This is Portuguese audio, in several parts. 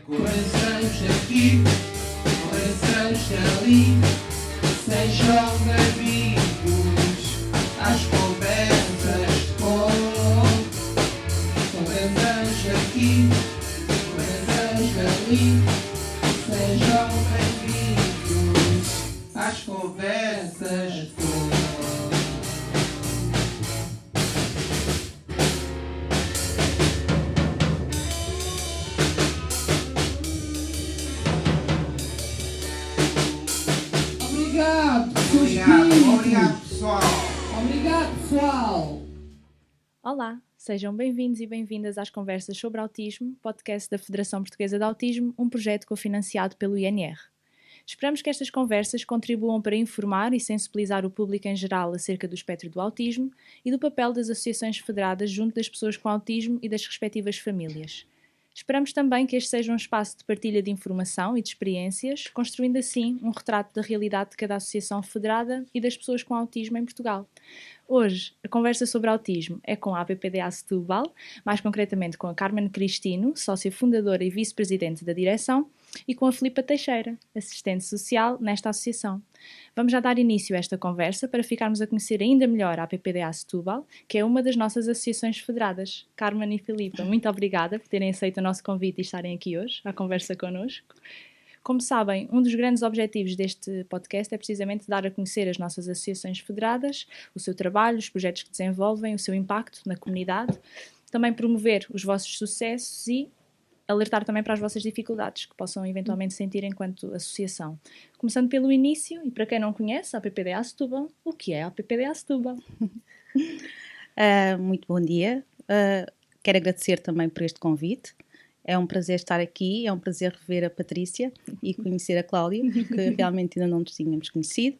Corações aqui, corações ali, sejam bem-vindos às conversas com corações aqui, corações ali, sejam bem-vindos às conversas com. Obrigado, pessoal. Obrigado, pessoal. Olá, sejam bem-vindos e bem-vindas às Conversas sobre Autismo, podcast da Federação Portuguesa de Autismo, um projeto cofinanciado pelo INR. Esperamos que estas conversas contribuam para informar e sensibilizar o público em geral acerca do espectro do autismo e do papel das associações federadas junto das pessoas com autismo e das respectivas famílias. Esperamos também que este seja um espaço de partilha de informação e de experiências, construindo assim um retrato da realidade de cada associação federada e das pessoas com autismo em Portugal. Hoje, a conversa sobre autismo é com a APPDA Setúbal, mais concretamente com a Carmen Cristino, sócia fundadora e vice-presidente da direção, e com a Filipa Teixeira, assistente social nesta associação. Vamos já dar início a esta conversa para ficarmos a conhecer ainda melhor a APPDA Setúbal, que é uma das nossas associações federadas. Carmen e Filipa, muito obrigada por terem aceito o nosso convite e estarem aqui hoje à conversa connosco. Como sabem, um dos grandes objetivos deste podcast é precisamente dar a conhecer as nossas associações federadas, o seu trabalho, os projetos que desenvolvem, o seu impacto na comunidade, também promover os vossos sucessos e alertar também para as vossas dificuldades que possam eventualmente sentir enquanto associação. Começando pelo início, e para quem não conhece a APPDA Setúbal, o que é a APPDA Setúbal? Muito bom dia. Quero agradecer também por este convite. É um prazer estar aqui, é um prazer rever a Patrícia e conhecer a Cláudia, que realmente ainda não nos tínhamos conhecido.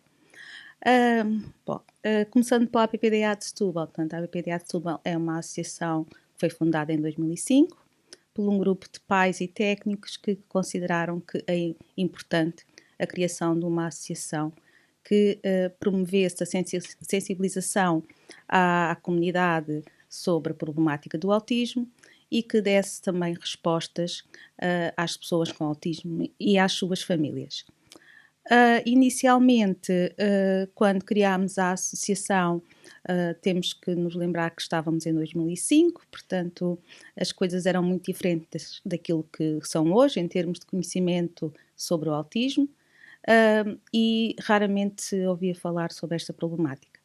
Começando pela APPDA de Setúbal. Portanto, a APPDA de Setúbal é uma associação que foi fundada em 2005 por um grupo de pais e técnicos que consideraram que é importante a criação de uma associação que promovesse a sensibilização à comunidade sobre a problemática do autismo e que desse também respostas às pessoas com autismo e às suas famílias. Inicialmente, quando criámos a associação, temos que nos lembrar que estávamos em 2005, portanto as coisas eram muito diferentes daquilo que são hoje em termos de conhecimento sobre o autismo e raramente se ouvia falar sobre esta problemática.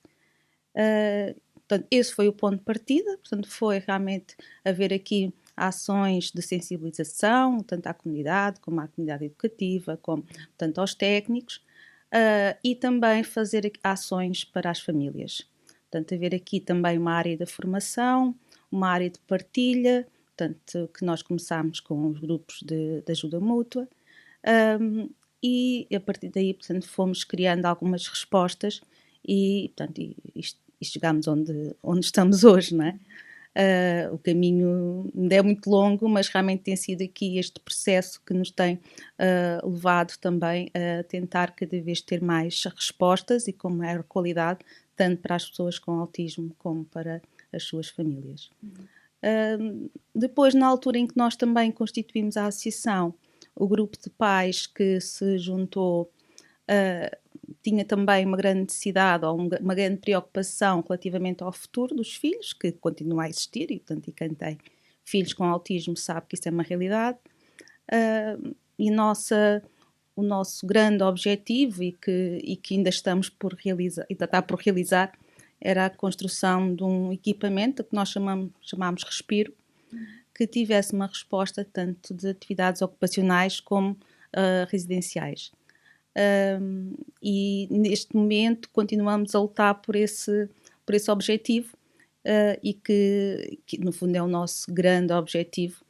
Portanto, esse foi o ponto de partida, portanto foi realmente haver aqui ações de sensibilização, tanto à comunidade como à comunidade educativa, como tanto aos técnicos, e também fazer ações para as famílias. Portanto, haver aqui também uma área de formação, uma área de partilha, portanto, que nós começámos com os grupos de ajuda mútua, e a partir daí, portanto, fomos criando algumas respostas e, portanto, e chegámos onde estamos hoje, não é? O caminho ainda é muito longo, mas realmente tem sido aqui este processo que nos tem levado também a tentar cada vez ter mais respostas e com maior qualidade, tanto para as pessoas com autismo como para as suas famílias. Depois, na altura em que nós também constituímos a associação, o grupo de pais que se juntou tinha também uma grande necessidade ou uma grande preocupação relativamente ao futuro dos filhos, que continua a existir, e portanto, quem tem filhos com autismo sabe que isso é uma realidade. E o nosso grande objetivo, e que ainda estamos por realizar, ainda está por realizar, era a construção de um equipamento que nós chamamos Respiro, que tivesse uma resposta tanto de atividades ocupacionais como residenciais. E neste momento continuamos a lutar por esse objetivo e que no fundo é o nosso grande objetivo,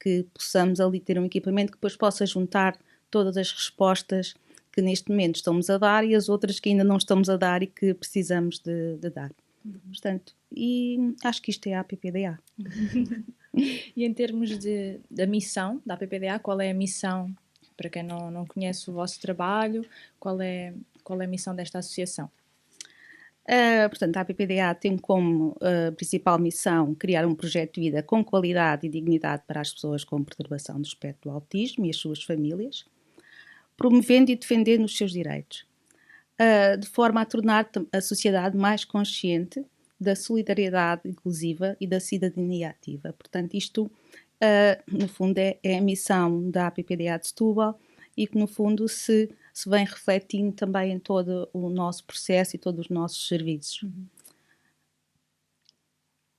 que possamos ali ter um equipamento que depois possa juntar todas as respostas que neste momento estamos a dar e as outras que ainda não estamos a dar e que precisamos de dar. Portanto, e acho que isto é a APPDA. E em termos da missão da APPDA, qual é a missão, para quem não conhece o vosso trabalho, qual é a missão desta associação? Portanto, a APPDA tem como principal missão criar um projeto de vida com qualidade e dignidade para as pessoas com perturbação do espectro do autismo e as suas famílias, promovendo e defendendo os seus direitos, de forma a tornar a sociedade mais consciente da solidariedade inclusiva e da cidadania ativa. Portanto, isto, no fundo, é a missão da APPDA de Setúbal e que, no fundo, se vem refletindo também em todo o nosso processo e todos os nossos serviços.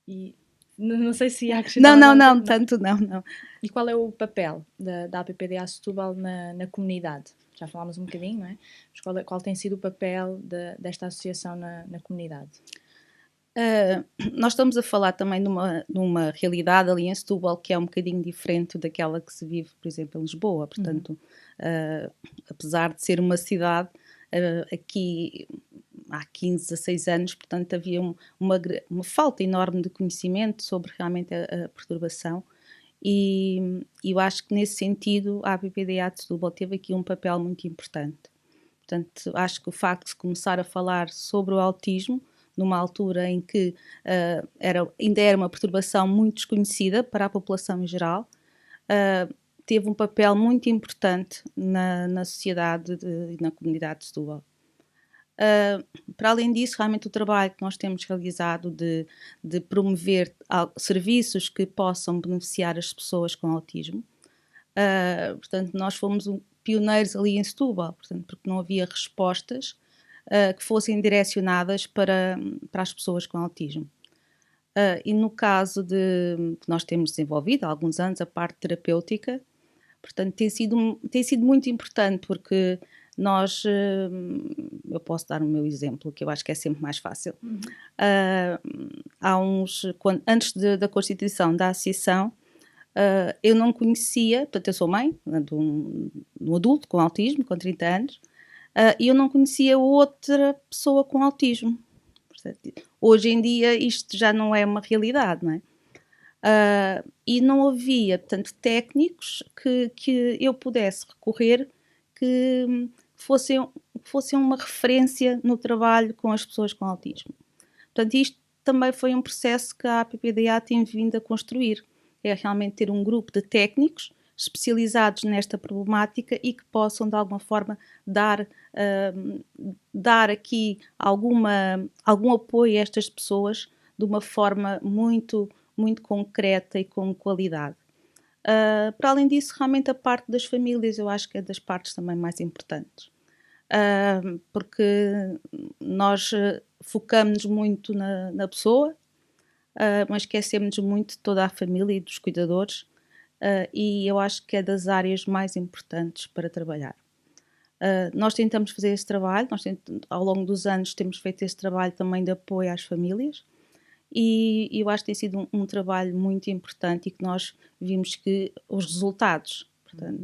E não sei se há acrescentar Não, tanto não. E qual é o papel da APPDA Setúbal na comunidade? Já falámos um bocadinho, não é? Mas qual tem sido o papel desta associação na comunidade? Nós estamos a falar também numa realidade ali em Setúbal que é um bocadinho diferente daquela que se vive, por exemplo, em Lisboa. Portanto, apesar de ser uma cidade, aqui há 15, 16 anos, portanto, havia uma falta enorme de conhecimento sobre realmente a perturbação e eu acho que nesse sentido a APPDA de Setúbal teve aqui um papel muito importante. Portanto, acho que o facto de se começar a falar sobre o autismo numa altura em que ainda era uma perturbação muito desconhecida para a população em geral, teve um papel muito importante na sociedade e na comunidade de Setúbal. Para além disso, realmente o trabalho que nós temos realizado de promover serviços que possam beneficiar as pessoas com autismo, portanto, nós fomos pioneiros ali em Setúbal, portanto, porque não havia respostas que fossem direcionadas para as pessoas com autismo. E no caso que nós temos desenvolvido há alguns anos, a parte terapêutica, portanto, tem sido muito importante porque nós, eu posso dar o meu exemplo, que eu acho que é sempre mais fácil. Antes da constituição da associação, eu não conhecia, portanto eu sou mãe de um adulto com autismo, com 30 anos, e eu não conhecia outra pessoa com autismo. Portanto, hoje em dia isto já não é uma realidade, não é? E não havia, portanto, técnicos que eu pudesse recorrer que fossem uma referência no trabalho com as pessoas com autismo. Portanto, isto também foi um processo que a APPDA tem vindo a construir. É realmente ter um grupo de técnicos especializados nesta problemática e que possam, de alguma forma, dar aqui algum apoio a estas pessoas de uma forma muito, muito concreta e com qualidade. Para além disso, realmente a parte das famílias eu acho que é das partes também mais importantes, porque nós focamos-nos muito na pessoa, mas esquecemos muito de toda a família e dos cuidadores, e eu acho que é das áreas mais importantes para trabalhar. Nós tentamos fazer esse trabalho, ao longo dos anos temos feito esse trabalho também de apoio às famílias, e eu acho que tem sido um trabalho muito importante e que nós vimos que os resultados, portanto,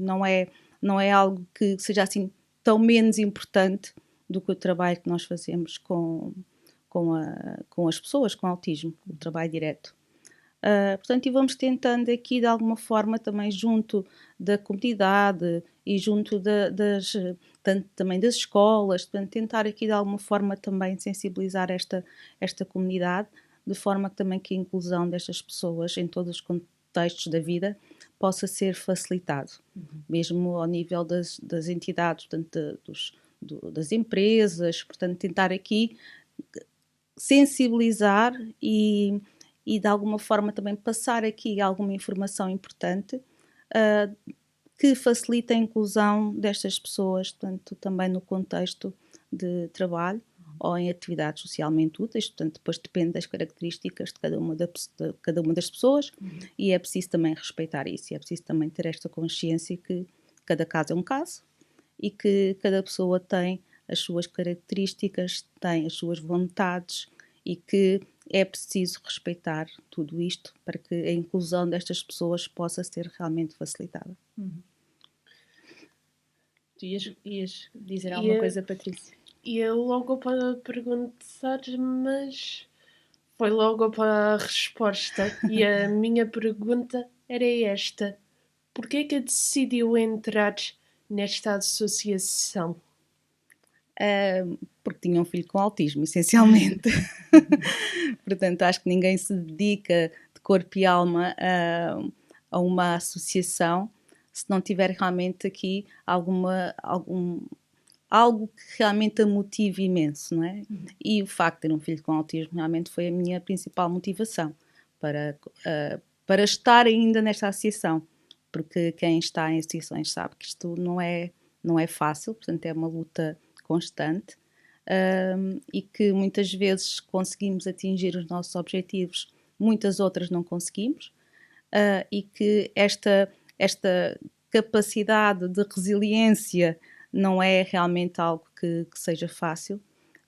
não é algo que seja assim tão menos importante do que o trabalho que nós fazemos com as pessoas com autismo, o trabalho direto. Portanto, e vamos tentando aqui de alguma forma também junto da comunidade e junto também das escolas, portanto, tentar aqui de alguma forma também sensibilizar esta comunidade, de forma que também que a inclusão destas pessoas em todos os contextos da vida possa ser facilitado, mesmo ao nível das entidades, portanto, das empresas, portanto, tentar aqui sensibilizar e de alguma forma também passar aqui alguma informação importante que facilite a inclusão destas pessoas, portanto, também no contexto de trabalho ou em atividades socialmente úteis, portanto, depois depende das características de cada uma das pessoas e é preciso também respeitar isso, e é preciso também ter esta consciência que cada caso é um caso e que cada pessoa tem as suas características, tem as suas vontades e que é preciso respeitar tudo isto para que a inclusão destas pessoas possa ser realmente facilitada. Tu ias dizer alguma coisa, Patrícia? E eu logo para perguntar, mas foi logo para a resposta. E a minha pergunta era esta: porquê que decidiu entrar nesta associação? porque tinha um filho com autismo, essencialmente. Portanto, acho que ninguém se dedica de corpo e alma a uma associação se não tiver realmente aqui algo que realmente a motive imenso, não é? E o facto de ter um filho com autismo realmente foi a minha principal motivação para estar ainda nesta associação, porque quem está em associações sabe que isto não é fácil, portanto é uma luta constante, e que muitas vezes conseguimos atingir os nossos objetivos, muitas outras não conseguimos, e que esta capacidade de resiliência não é realmente algo que seja fácil,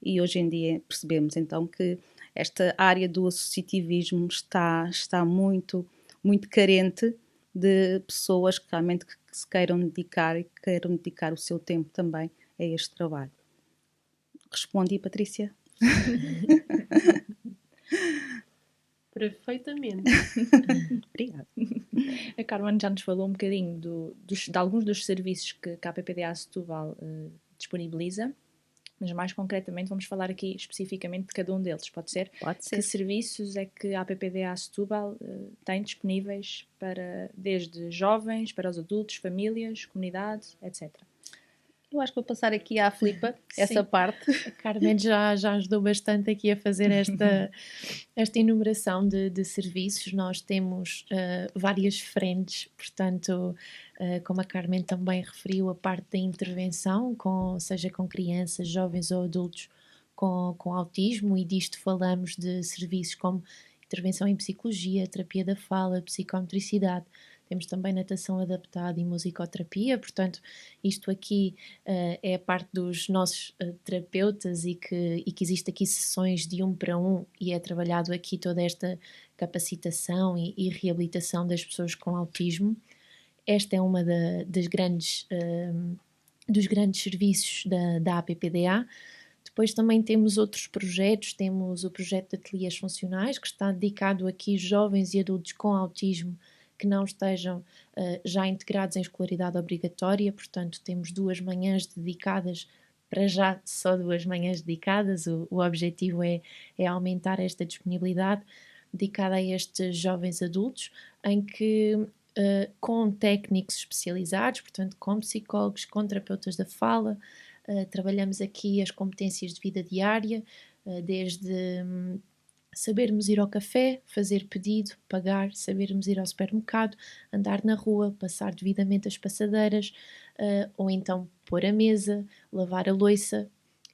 e hoje em dia percebemos então que esta área do associativismo está muito, muito carente de pessoas que realmente se queiram dedicar e que queiram dedicar o seu tempo também a este trabalho. Respondi, Patrícia? Perfeitamente. Obrigada. A Carmen já nos falou um bocadinho de alguns dos serviços que a APPDA Setúbal disponibiliza, mas mais concretamente vamos falar aqui especificamente de cada um deles, pode ser? Pode ser. Que serviços é que a APPDA Setúbal tem disponíveis desde jovens, para os adultos, famílias, comunidade, etc. Eu acho que vou passar aqui à Filipa essa parte. A Carmen já ajudou bastante aqui a fazer esta enumeração de serviços. Nós temos várias frentes, portanto, como a Carmen também referiu, a parte da intervenção, seja com crianças, jovens ou adultos com autismo, e disto falamos de serviços como intervenção em psicologia, terapia da fala, psicomotricidade. Temos também natação adaptada e musicoterapia, portanto, isto aqui é a parte dos nossos terapeutas e que existe aqui sessões de 1 para 1 e é trabalhado aqui toda esta capacitação e reabilitação das pessoas com autismo. Esta é uma dos grandes serviços da APPDA. Depois também temos outros projetos, temos o projeto de ateliês funcionais, que está dedicado aqui a jovens e adultos com autismo que não estejam já integrados em escolaridade obrigatória, portanto temos 2 manhãs dedicadas, para já só 2 manhãs dedicadas, o objetivo é aumentar esta disponibilidade dedicada a estes jovens adultos, em que com técnicos especializados, portanto com psicólogos, com terapeutas da fala, trabalhamos aqui as competências de vida diária, desde sabermos ir ao café, fazer pedido, pagar, sabermos ir ao supermercado, andar na rua, passar devidamente as passadeiras, ou então pôr a mesa, lavar a louça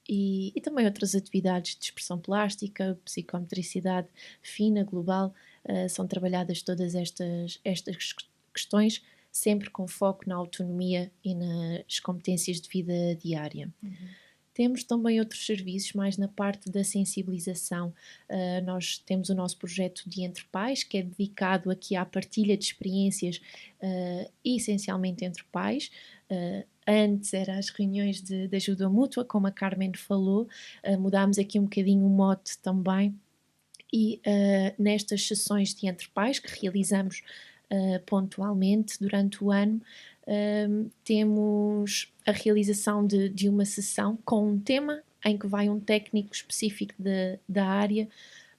e também outras atividades de expressão plástica, psicomotricidade fina, global, são trabalhadas todas estas questões, sempre com foco na autonomia e nas competências de vida diária. Temos também outros serviços mais na parte da sensibilização. Nós temos o nosso projeto de Entre Pais, que é dedicado aqui à partilha de experiências, essencialmente entre pais. Antes eram as reuniões de ajuda mútua, como a Carmen falou, mudámos aqui um bocadinho o mote também. E nestas sessões de Entre Pais, que realizamos pontualmente durante o ano, temos a realização de uma sessão com um tema em que vai um técnico específico da área,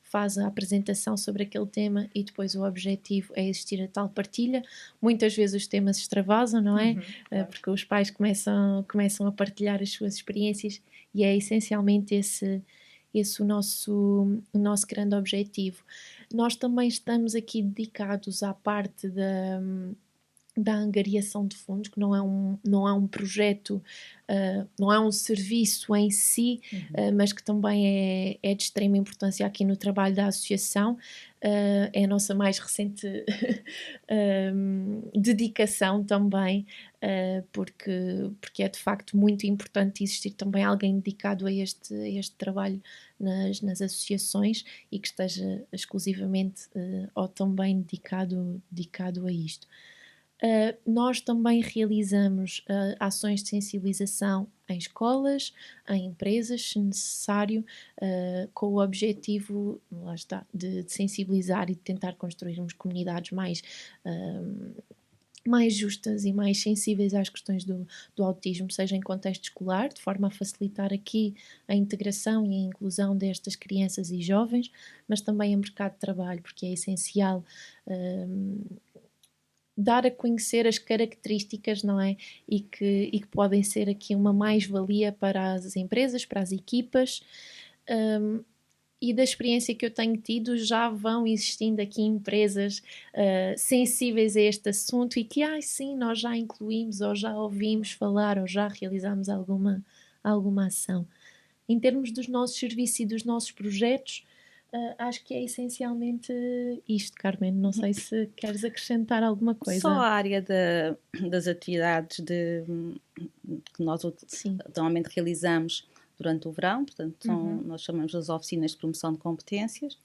faz a apresentação sobre aquele tema e depois o objetivo é existir a tal partilha. Muitas vezes os temas extravasam, não é? Porque os pais começam a partilhar as suas experiências e é essencialmente esse o nosso grande objetivo. Nós também estamos aqui dedicados à parte da angariação de fundos, que não é um projeto, não é um serviço em si, mas que também é de extrema importância aqui no trabalho da associação. É a nossa mais recente dedicação também, porque é de facto muito importante existir também alguém dedicado a este trabalho nas associações e que esteja exclusivamente ou também dedicado a isto. Nós também realizamos ações de sensibilização em escolas, em empresas, se necessário, com o objetivo, lá está, de sensibilizar e de tentar construirmos comunidades mais justas e mais sensíveis às questões do autismo, seja em contexto escolar, de forma a facilitar aqui a integração e a inclusão destas crianças e jovens, mas também em mercado de trabalho, porque é essencial dar a conhecer as características, não é? E que podem ser aqui uma mais-valia para as empresas, para as equipas. E da experiência que eu tenho tido, já vão existindo aqui empresas sensíveis a este assunto e que, sim, nós já incluímos, ou já ouvimos falar, ou já realizamos alguma ação. Em termos dos nossos serviços e dos nossos projetos, acho que é essencialmente isto, Carmen. Não sei se queres acrescentar alguma coisa. Só a área das atividades que nós normalmente realizamos durante o verão, portanto, nós chamamos as oficinas de promoção de competências,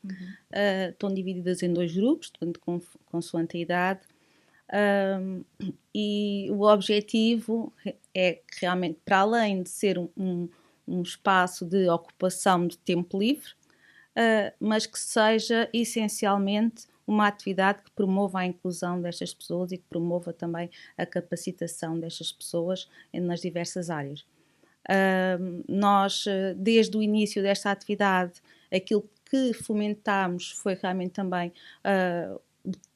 estão divididas em 2 grupos, portanto, consoante a idade, e o objetivo é que realmente, para além de ser um espaço de ocupação de tempo livre, mas que seja essencialmente uma atividade que promova a inclusão destas pessoas e que promova também a capacitação destas pessoas nas diversas áreas. Nós, desde o início desta atividade, aquilo que fomentámos foi realmente também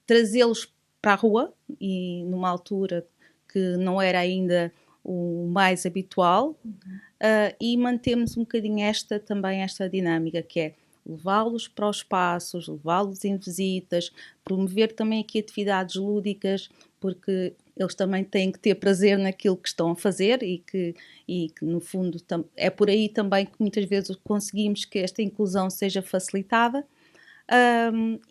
trazê-los para a rua, e numa altura que não era ainda o mais habitual, e mantemos um bocadinho esta dinâmica, que é levá-los para os espaços, levá-los em visitas, promover também aqui atividades lúdicas, porque eles também têm que ter prazer naquilo que estão a fazer e que no fundo é por aí também que muitas vezes conseguimos que esta inclusão seja facilitada.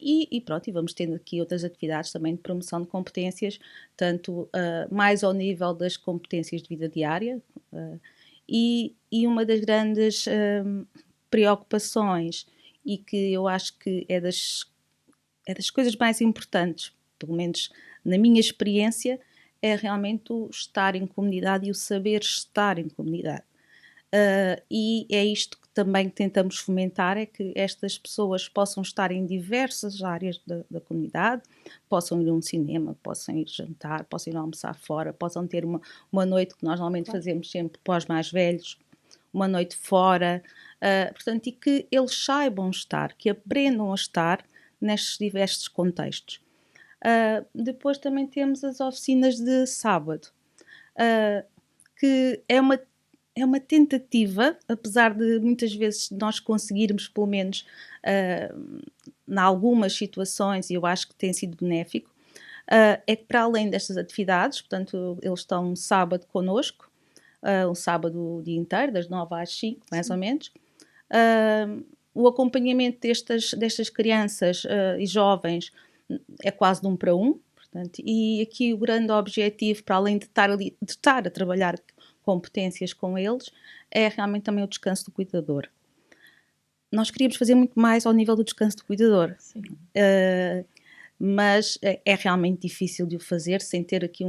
E pronto, e vamos tendo aqui outras atividades também de promoção de competências, tanto mais ao nível das competências de vida diária, e uma das grandes preocupações, e que eu acho que é das coisas mais importantes, pelo menos na minha experiência, é realmente o estar em comunidade e o saber estar em comunidade. E é isto que também tentamos fomentar, é que estas pessoas possam estar em diversas áreas da comunidade, possam ir a um cinema, possam ir jantar, possam ir almoçar fora, possam ter uma noite que nós normalmente fazemos sempre para os mais velhos, uma noite fora, portanto, e que eles saibam estar, que aprendam a estar nestes diversos contextos. Depois também temos as oficinas de sábado, que é uma tentativa, apesar de muitas vezes nós conseguirmos, pelo menos em algumas situações, e eu acho que tem sido benéfico, é que para além destas atividades, portanto, eles estão um sábado connosco, um sábado o dia inteiro, das 9 às 5, mais ou menos. O acompanhamento destas crianças e jovens é quase de 1 para 1, portanto, e aqui o grande objetivo, para além de estar a trabalhar competências com eles, é realmente também o descanso do cuidador. Nós queríamos fazer muito mais ao nível do descanso do cuidador, mas é realmente difícil de o fazer sem ter aqui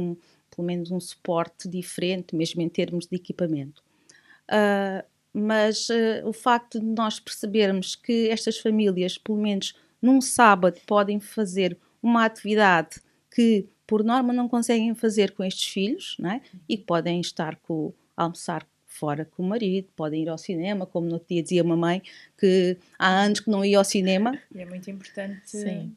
pelo menos um suporte diferente, mesmo em termos de equipamento. Mas o facto de nós percebermos que estas famílias, pelo menos num sábado, podem fazer uma atividade que, por norma, não conseguem fazer com estes filhos, não é? E que podem estar a almoçar fora com o marido, podem ir ao cinema, como no outro dia dizia a mamãe, que há anos que não ia ao cinema. E é muito importante. Sim.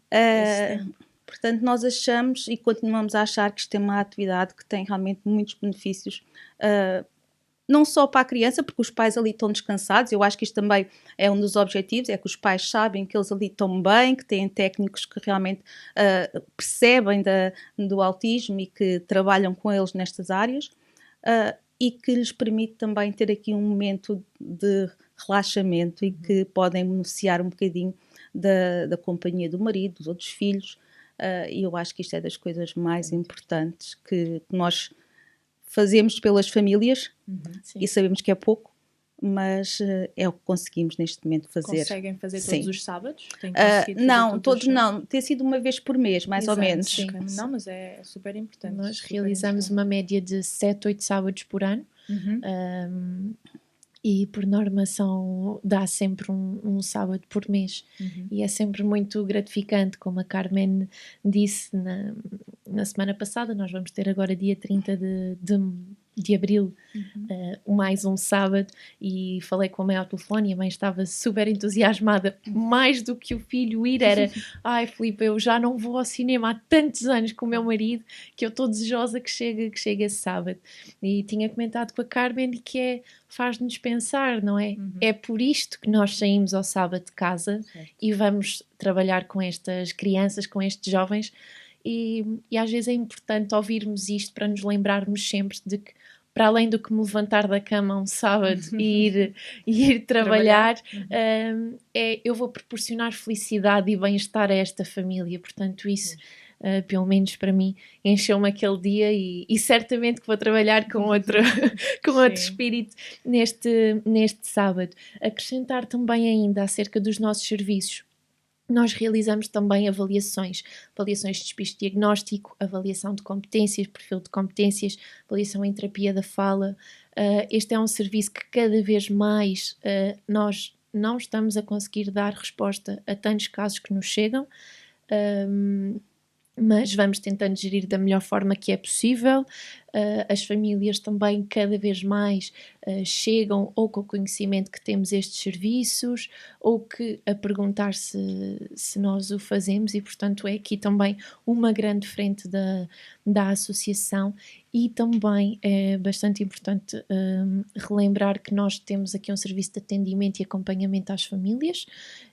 Portanto, nós achamos e continuamos a achar que isto é uma atividade que tem realmente muitos benefícios, não só para a criança, porque os pais ali estão descansados. Eu acho que isto também é um dos objetivos, é que os pais sabem que eles ali estão bem, que têm técnicos que realmente percebem do autismo e que trabalham com eles nestas áreas, e que lhes permite também ter aqui um momento de relaxamento e que podem beneficiar um bocadinho da companhia do marido, dos outros filhos, e eu acho que isto é das coisas mais importantes que nós fazemos pelas famílias, e sabemos que é pouco, mas é o que conseguimos neste momento fazer. Conseguem fazer Sim. todos os sábados? Não, todos não. Tem sido uma vez por mês, mais ou menos. Sim. Não, mas é super importante. Nós realizamos uma média de 7, 8 sábados por ano. e por norma dá sempre um sábado por mês e é sempre muito gratificante, como a Carmen disse na semana passada. Nós vamos ter agora dia 30 de abril mais um sábado, e falei com a mãe ao telefone e a mãe estava super entusiasmada, mais do que o filho ir. Era: ai Filipe, eu já não vou ao cinema há tantos anos com o meu marido que eu estou desejosa que chegue esse sábado. E tinha comentado com a Carmen que faz-nos pensar, não é? É por isto que nós saímos ao sábado de casa e vamos trabalhar com estas crianças, com estes jovens, e às vezes é importante ouvirmos isto para nos lembrarmos sempre de que, para além do que me levantar da cama um sábado e ir trabalhar, eu vou proporcionar felicidade e bem-estar a esta família. Portanto, isso, pelo menos para mim, encheu-me aquele dia, e certamente que vou trabalhar com outro espírito neste sábado. Acrescentar também ainda acerca dos nossos serviços. Nós realizamos também avaliações de despiste diagnóstico, avaliação de competências, perfil de competências, avaliação em terapia da fala. Este é um serviço que cada vez mais nós não estamos a conseguir dar resposta a tantos casos que nos chegam, mas vamos tentando gerir da melhor forma que é possível. As famílias também cada vez mais chegam ou com o conhecimento que temos estes serviços, ou que a perguntar se nós o fazemos, e portanto é aqui também uma grande frente da associação. E também é bastante importante relembrar que nós temos aqui um serviço de atendimento e acompanhamento às famílias,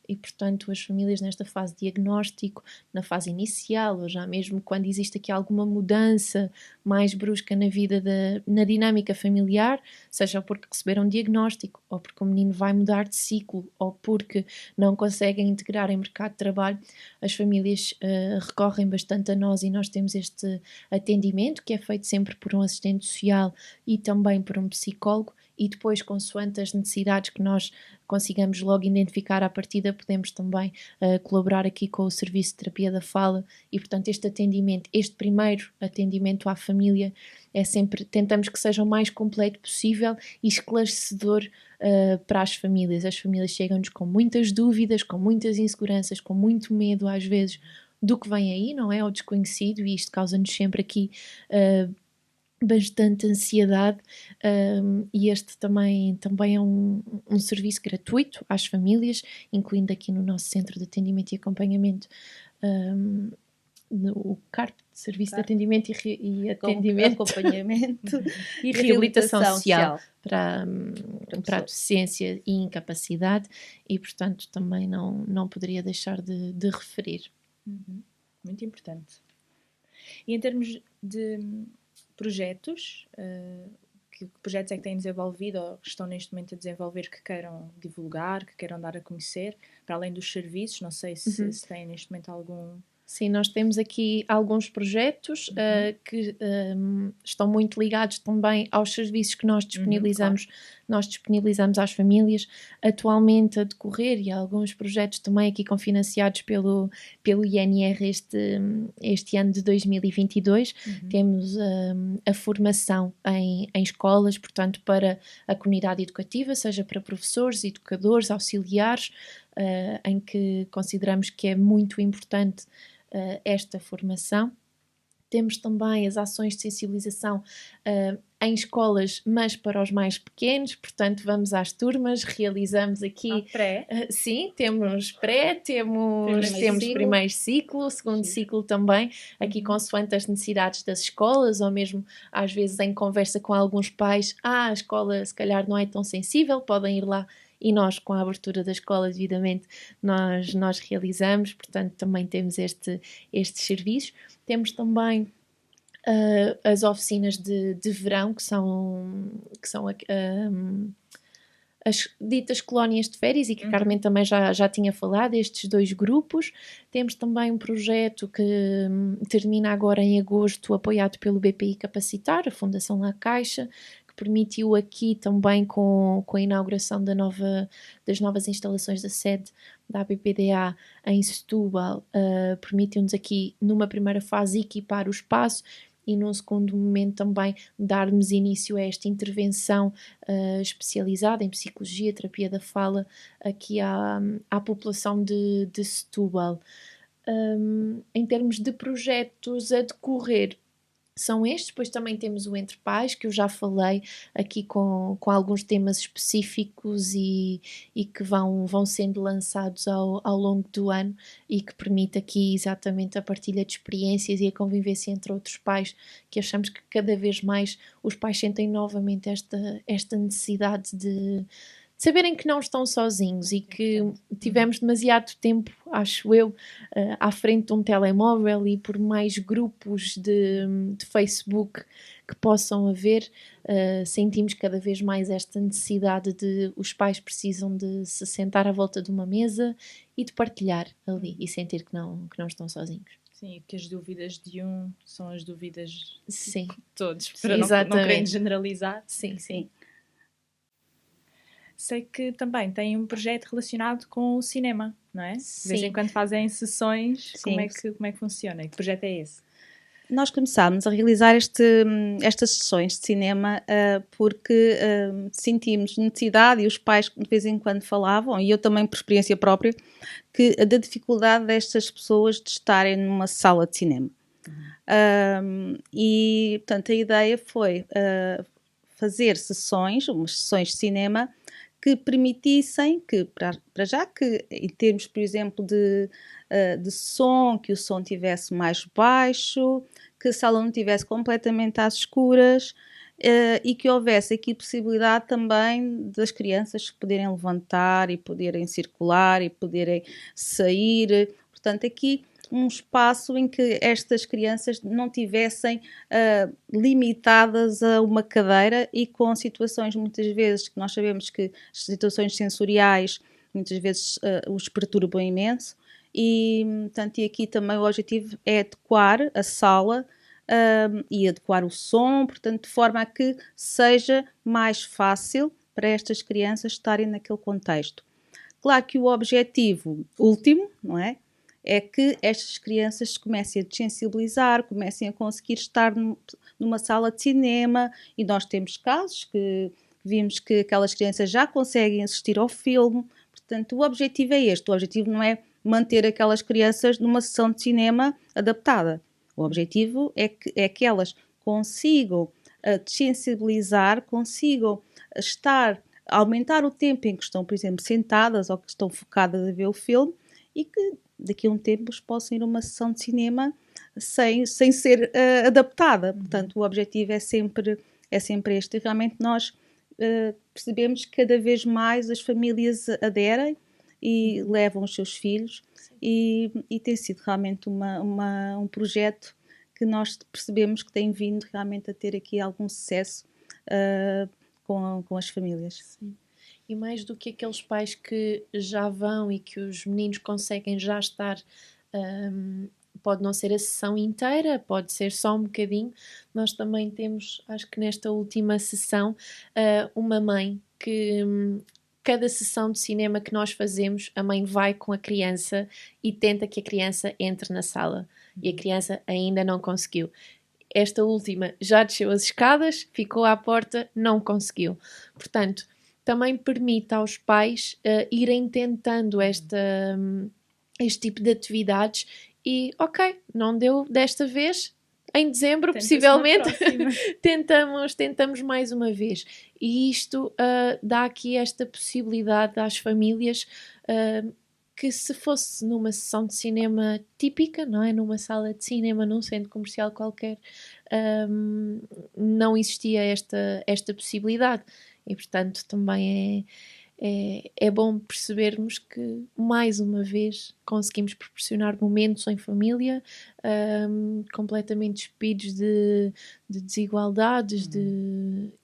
e portanto as famílias nesta fase de diagnóstico, na fase inicial, ou já mesmo quando existe aqui alguma mudança mais brusca na vida, na dinâmica familiar, seja porque receberam um diagnóstico, ou porque o menino vai mudar de ciclo, ou porque não conseguem integrar em mercado de trabalho, as famílias recorrem bastante a nós, e nós temos este atendimento que é feito sempre por um assistente social e também por um psicólogo, e depois, consoante as necessidades que nós consigamos logo identificar à partida, podemos também colaborar aqui com o serviço de terapia da fala. E portanto este primeiro atendimento à família é sempre, tentamos que seja o mais completo possível e esclarecedor para as famílias. As famílias chegam-nos com muitas dúvidas, com muitas inseguranças, com muito medo às vezes do que vem aí, não é? Ao desconhecido, e isto causa-nos sempre aqui bastante ansiedade, e este também é um serviço gratuito às famílias, incluindo aqui no nosso centro de atendimento e acompanhamento o CARP, Serviço de Atendimento e Atendimento, Acompanhamento e Reabilitação Social para a deficiência e incapacidade, e portanto também não poderia deixar de referir. Muito importante. E em termos de projetos, que projetos é que têm desenvolvido ou estão neste momento a desenvolver, que queiram divulgar, que queiram dar a conhecer, para além dos serviços? Não sei se têm neste momento algum... Sim, nós temos aqui alguns projetos que estão muito ligados também aos serviços que nós disponibilizamos, claro. Nós disponibilizamos às famílias. Atualmente a decorrer, e alguns projetos também aqui cofinanciados pelo INR este ano de 2022, temos a formação em escolas, portanto para a comunidade educativa, seja para professores, educadores, auxiliares, em que consideramos que é muito importante esta formação. Temos também as ações de sensibilização em escolas, mas para os mais pequenos, portanto vamos às turmas, realizamos aqui... pré? Sim, temos pré, temos primeiro ciclo, segundo ciclo também, aqui consoante as necessidades das escolas, ou mesmo às vezes em conversa com alguns pais, a escola se calhar não é tão sensível, podem ir lá. E nós, com a abertura da escola, devidamente, nós realizamos, portanto, também temos estes serviços. Temos também as oficinas de verão, que são as ditas colónias de férias, e que a Carmen também já tinha falado, estes dois grupos. Temos também um projeto que termina agora em agosto, apoiado pelo BPI Capacitar, a Fundação La Caixa, permitiu aqui também com a inauguração das novas instalações da sede da ABPDA em Setúbal, permitiu-nos aqui numa primeira fase equipar o espaço e num segundo momento também darmos início a esta intervenção especializada em psicologia, terapia da fala, aqui à população de Setúbal. Em termos de projetos a decorrer, são estes. Depois também temos o Entre Pais, que eu já falei aqui com alguns temas específicos e que vão sendo lançados ao longo do ano, e que permite aqui exatamente a partilha de experiências e a convivência entre outros pais, que achamos que cada vez mais os pais sentem novamente esta necessidade de saberem que não estão sozinhos e que tivemos demasiado tempo, acho eu, à frente de um telemóvel, e por mais grupos de Facebook que possam haver, sentimos cada vez mais esta necessidade de os pais precisam de se sentar à volta de uma mesa e de partilhar ali e sentir que não estão sozinhos. Sim, que as dúvidas de um são as dúvidas Sim. de todos, Sim, para não exatamente. querendo generalizar. Sim. Sei que também tem um projeto relacionado com o cinema, não é? De vez Sim. em quando fazem sessões. Sim. Como é que funciona? Que projeto é esse? Nós começámos a realizar estas sessões de cinema porque sentimos necessidade, e os pais de vez em quando falavam, e eu também por experiência própria, da dificuldade destas pessoas de estarem numa sala de cinema. E, portanto, a ideia foi fazer umas sessões de cinema que permitissem que, para já que em termos, por exemplo, de som, que o som tivesse mais baixo, que a sala não estivesse completamente às escuras, e que houvesse aqui possibilidade também das crianças poderem levantar e poderem circular e poderem sair. Portanto, aqui um espaço em que estas crianças não tivessem limitadas a uma cadeira, e com situações muitas vezes que nós sabemos que as situações sensoriais muitas vezes os perturbam imenso, e portanto, e aqui também o objetivo é adequar a sala e adequar o som, portanto, de forma a que seja mais fácil para estas crianças estarem naquele contexto. Claro que o objetivo último, não é? É que estas crianças comecem a desensibilizar, comecem a conseguir estar numa sala de cinema, e nós temos casos que vimos que aquelas crianças já conseguem assistir ao filme. Portanto, o objetivo é este. O objetivo não é manter aquelas crianças numa sessão de cinema adaptada. O objetivo é que elas consigam desensibilizar, consigam aumentar o tempo em que estão, por exemplo, sentadas ou que estão focadas a ver o filme, e que daqui a um tempo possam ir a uma sessão de cinema sem ser adaptada. Portanto, o objetivo é sempre este. E realmente nós percebemos que cada vez mais as famílias aderem e levam os seus filhos, e tem sido realmente um projeto que nós percebemos que tem vindo realmente a ter aqui algum sucesso com as famílias. Sim. E mais do que aqueles pais que já vão e que os meninos conseguem já estar, pode não ser a sessão inteira, pode ser só um bocadinho. Nós também temos, acho que nesta última sessão, uma mãe que cada sessão de cinema que nós fazemos, a mãe vai com a criança e tenta que a criança entre na sala, e a criança ainda não conseguiu. Esta última já desceu as escadas, ficou à porta, não conseguiu. Portanto, também permite aos pais irem tentando este tipo de atividades e, ok, não deu desta vez, em dezembro, possivelmente, tentamos mais uma vez. E isto dá aqui esta possibilidade às famílias que, se fosse numa sessão de cinema típica, não é? Numa sala de cinema, num centro comercial qualquer, não existia esta possibilidade. E, portanto, também é bom percebermos que, mais uma vez, conseguimos proporcionar momentos em família completamente despidos de desigualdades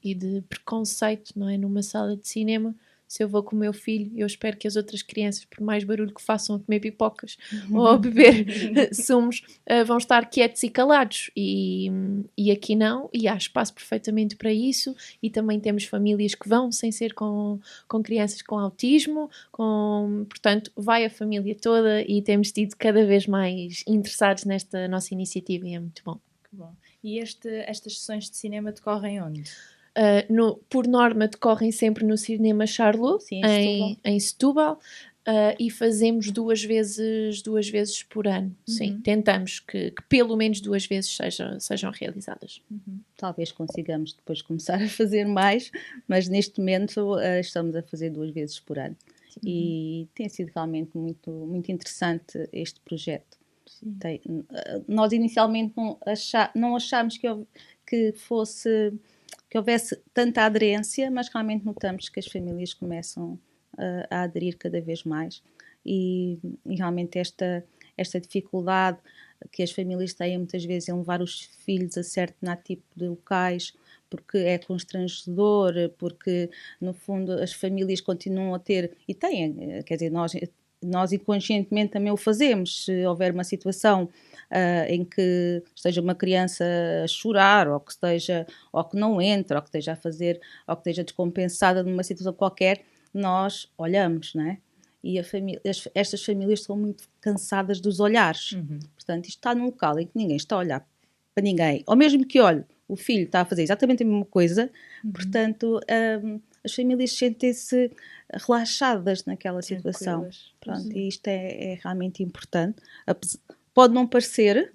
e de preconceito, não é? Numa sala de cinema, se eu vou com o meu filho, eu espero que as outras crianças, por mais barulho que façam a comer pipocas ou a beber sumos, vão estar quietos e calados. E aqui não, e há espaço perfeitamente para isso. E também temos famílias que vão sem ser com crianças com autismo, portanto, vai a família toda, e temos tido cada vez mais interessados nesta nossa iniciativa, e é muito bom. Que bom. E estas sessões de cinema decorrem onde? Por norma decorrem sempre no Cinema Charlot, Sim, em Setúbal, e fazemos duas vezes por ano. Sim, tentamos que pelo menos 2 vezes sejam realizadas. Talvez consigamos depois começar a fazer mais, mas neste momento estamos a fazer 2 vezes por ano. E tem sido realmente muito, muito interessante este projeto. Nós inicialmente não achámos que houvesse tanta aderência, mas realmente notamos que as famílias começam a aderir cada vez mais e realmente esta dificuldade que as famílias têm muitas vezes em levar os filhos a certo tipo de locais, porque é constrangedor, porque no fundo as famílias continuam a ter, e têm, quer dizer, nós inconscientemente também o fazemos, se houver uma situação em que esteja uma criança a chorar, ou que não entra, ou que esteja a fazer, ou que esteja descompensada numa situação qualquer, nós olhamos, não é? E estas famílias estão muito cansadas dos olhares. Portanto, isto está num local em que ninguém está a olhar para ninguém, ou mesmo que olhe, o filho está a fazer exatamente a mesma coisa, portanto, as famílias sentem-se relaxadas naquela situação. Pronto, e isto é realmente importante. Pode não parecer,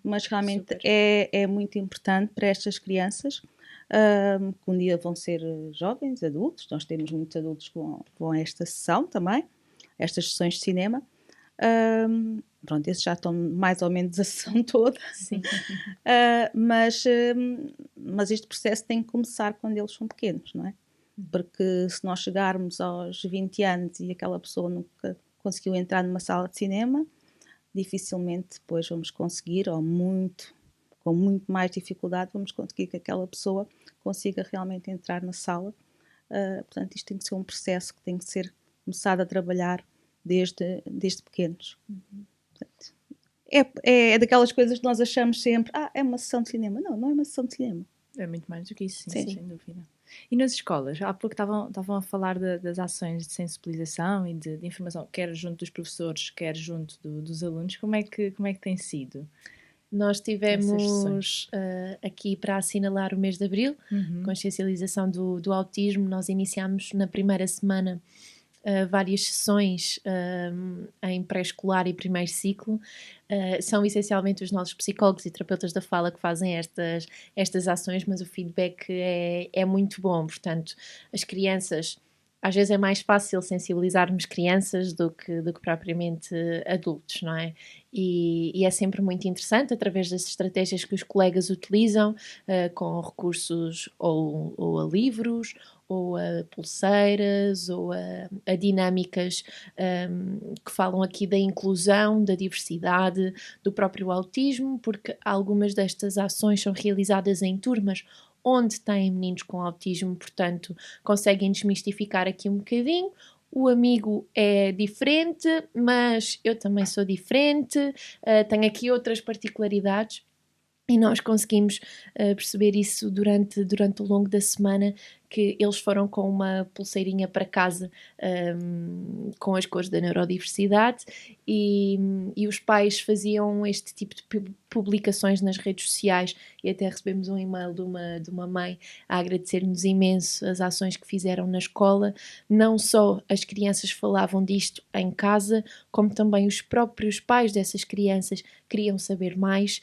mas realmente é muito importante para estas crianças, que um dia vão ser jovens, adultos. Nós temos muitos adultos que vão a esta sessão também, estas sessões de cinema. Pronto, esses já estão mais ou menos a sessão toda. Sim. Mas este processo tem que começar quando eles são pequenos, não é? Porque se nós chegarmos aos 20 anos e aquela pessoa nunca conseguiu entrar numa sala de cinema, dificilmente depois vamos conseguir, ou com muito mais dificuldade, vamos conseguir que aquela pessoa consiga realmente entrar na sala. Portanto, isto tem que ser um processo que tem que ser começado a trabalhar desde pequenos. Portanto, é daquelas coisas que nós achamos sempre, é uma sessão de cinema. Não é uma sessão de cinema. É muito mais do que isso, Sim. sem dúvida. E nas escolas? Há pouco estavam a falar das ações de sensibilização e de informação, quer junto dos professores, quer junto dos alunos. Como é que tem sido? Nós tivemos aqui para assinalar o mês de Abril, consciencialização do autismo. Nós iniciámos na primeira semana várias sessões em pré-escolar e primeiro ciclo. São essencialmente os nossos psicólogos e terapeutas da fala que fazem estas ações, mas o feedback é muito bom. Portanto, as crianças, às vezes é mais fácil sensibilizarmos crianças do que propriamente adultos, não é? E é sempre muito interessante, através das estratégias que os colegas utilizam, com recursos ou a livros, ou a pulseiras, ou a dinâmicas que falam aqui da inclusão, da diversidade, do próprio autismo, porque algumas destas ações são realizadas em turmas onde têm meninos com autismo, portanto, conseguem desmistificar aqui um bocadinho. O amigo é diferente, mas eu também sou diferente, tenho aqui outras particularidades. E nós conseguimos perceber isso durante o longo da semana, que eles foram com uma pulseirinha para casa com as cores da neurodiversidade e os pais faziam este tipo de publicações nas redes sociais, e até recebemos um e-mail de uma mãe a agradecer-nos imenso as ações que fizeram na escola. Não só as crianças falavam disto em casa, como também os próprios pais dessas crianças queriam saber mais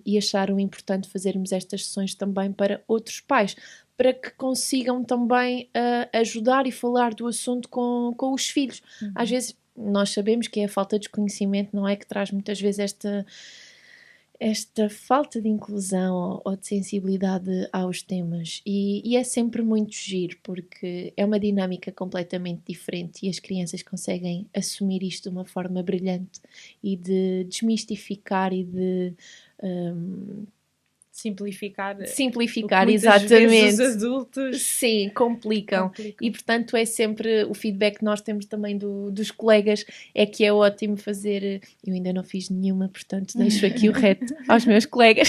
e acharam importante fazermos estas sessões também para outros pais, para que consigam também ajudar e falar do assunto com os filhos. Às vezes nós sabemos que é a falta de conhecimento, não é, que traz muitas vezes esta falta de inclusão ou de sensibilidade aos temas, e é sempre muito giro, porque é uma dinâmica completamente diferente e as crianças conseguem assumir isto de uma forma brilhante e de desmistificar e de simplificar, exatamente. Os adultos sim, complicam. E portanto é sempre o feedback que nós temos também dos colegas, é que é ótimo fazer. Eu ainda não fiz nenhuma, portanto deixo aqui o reto aos meus colegas.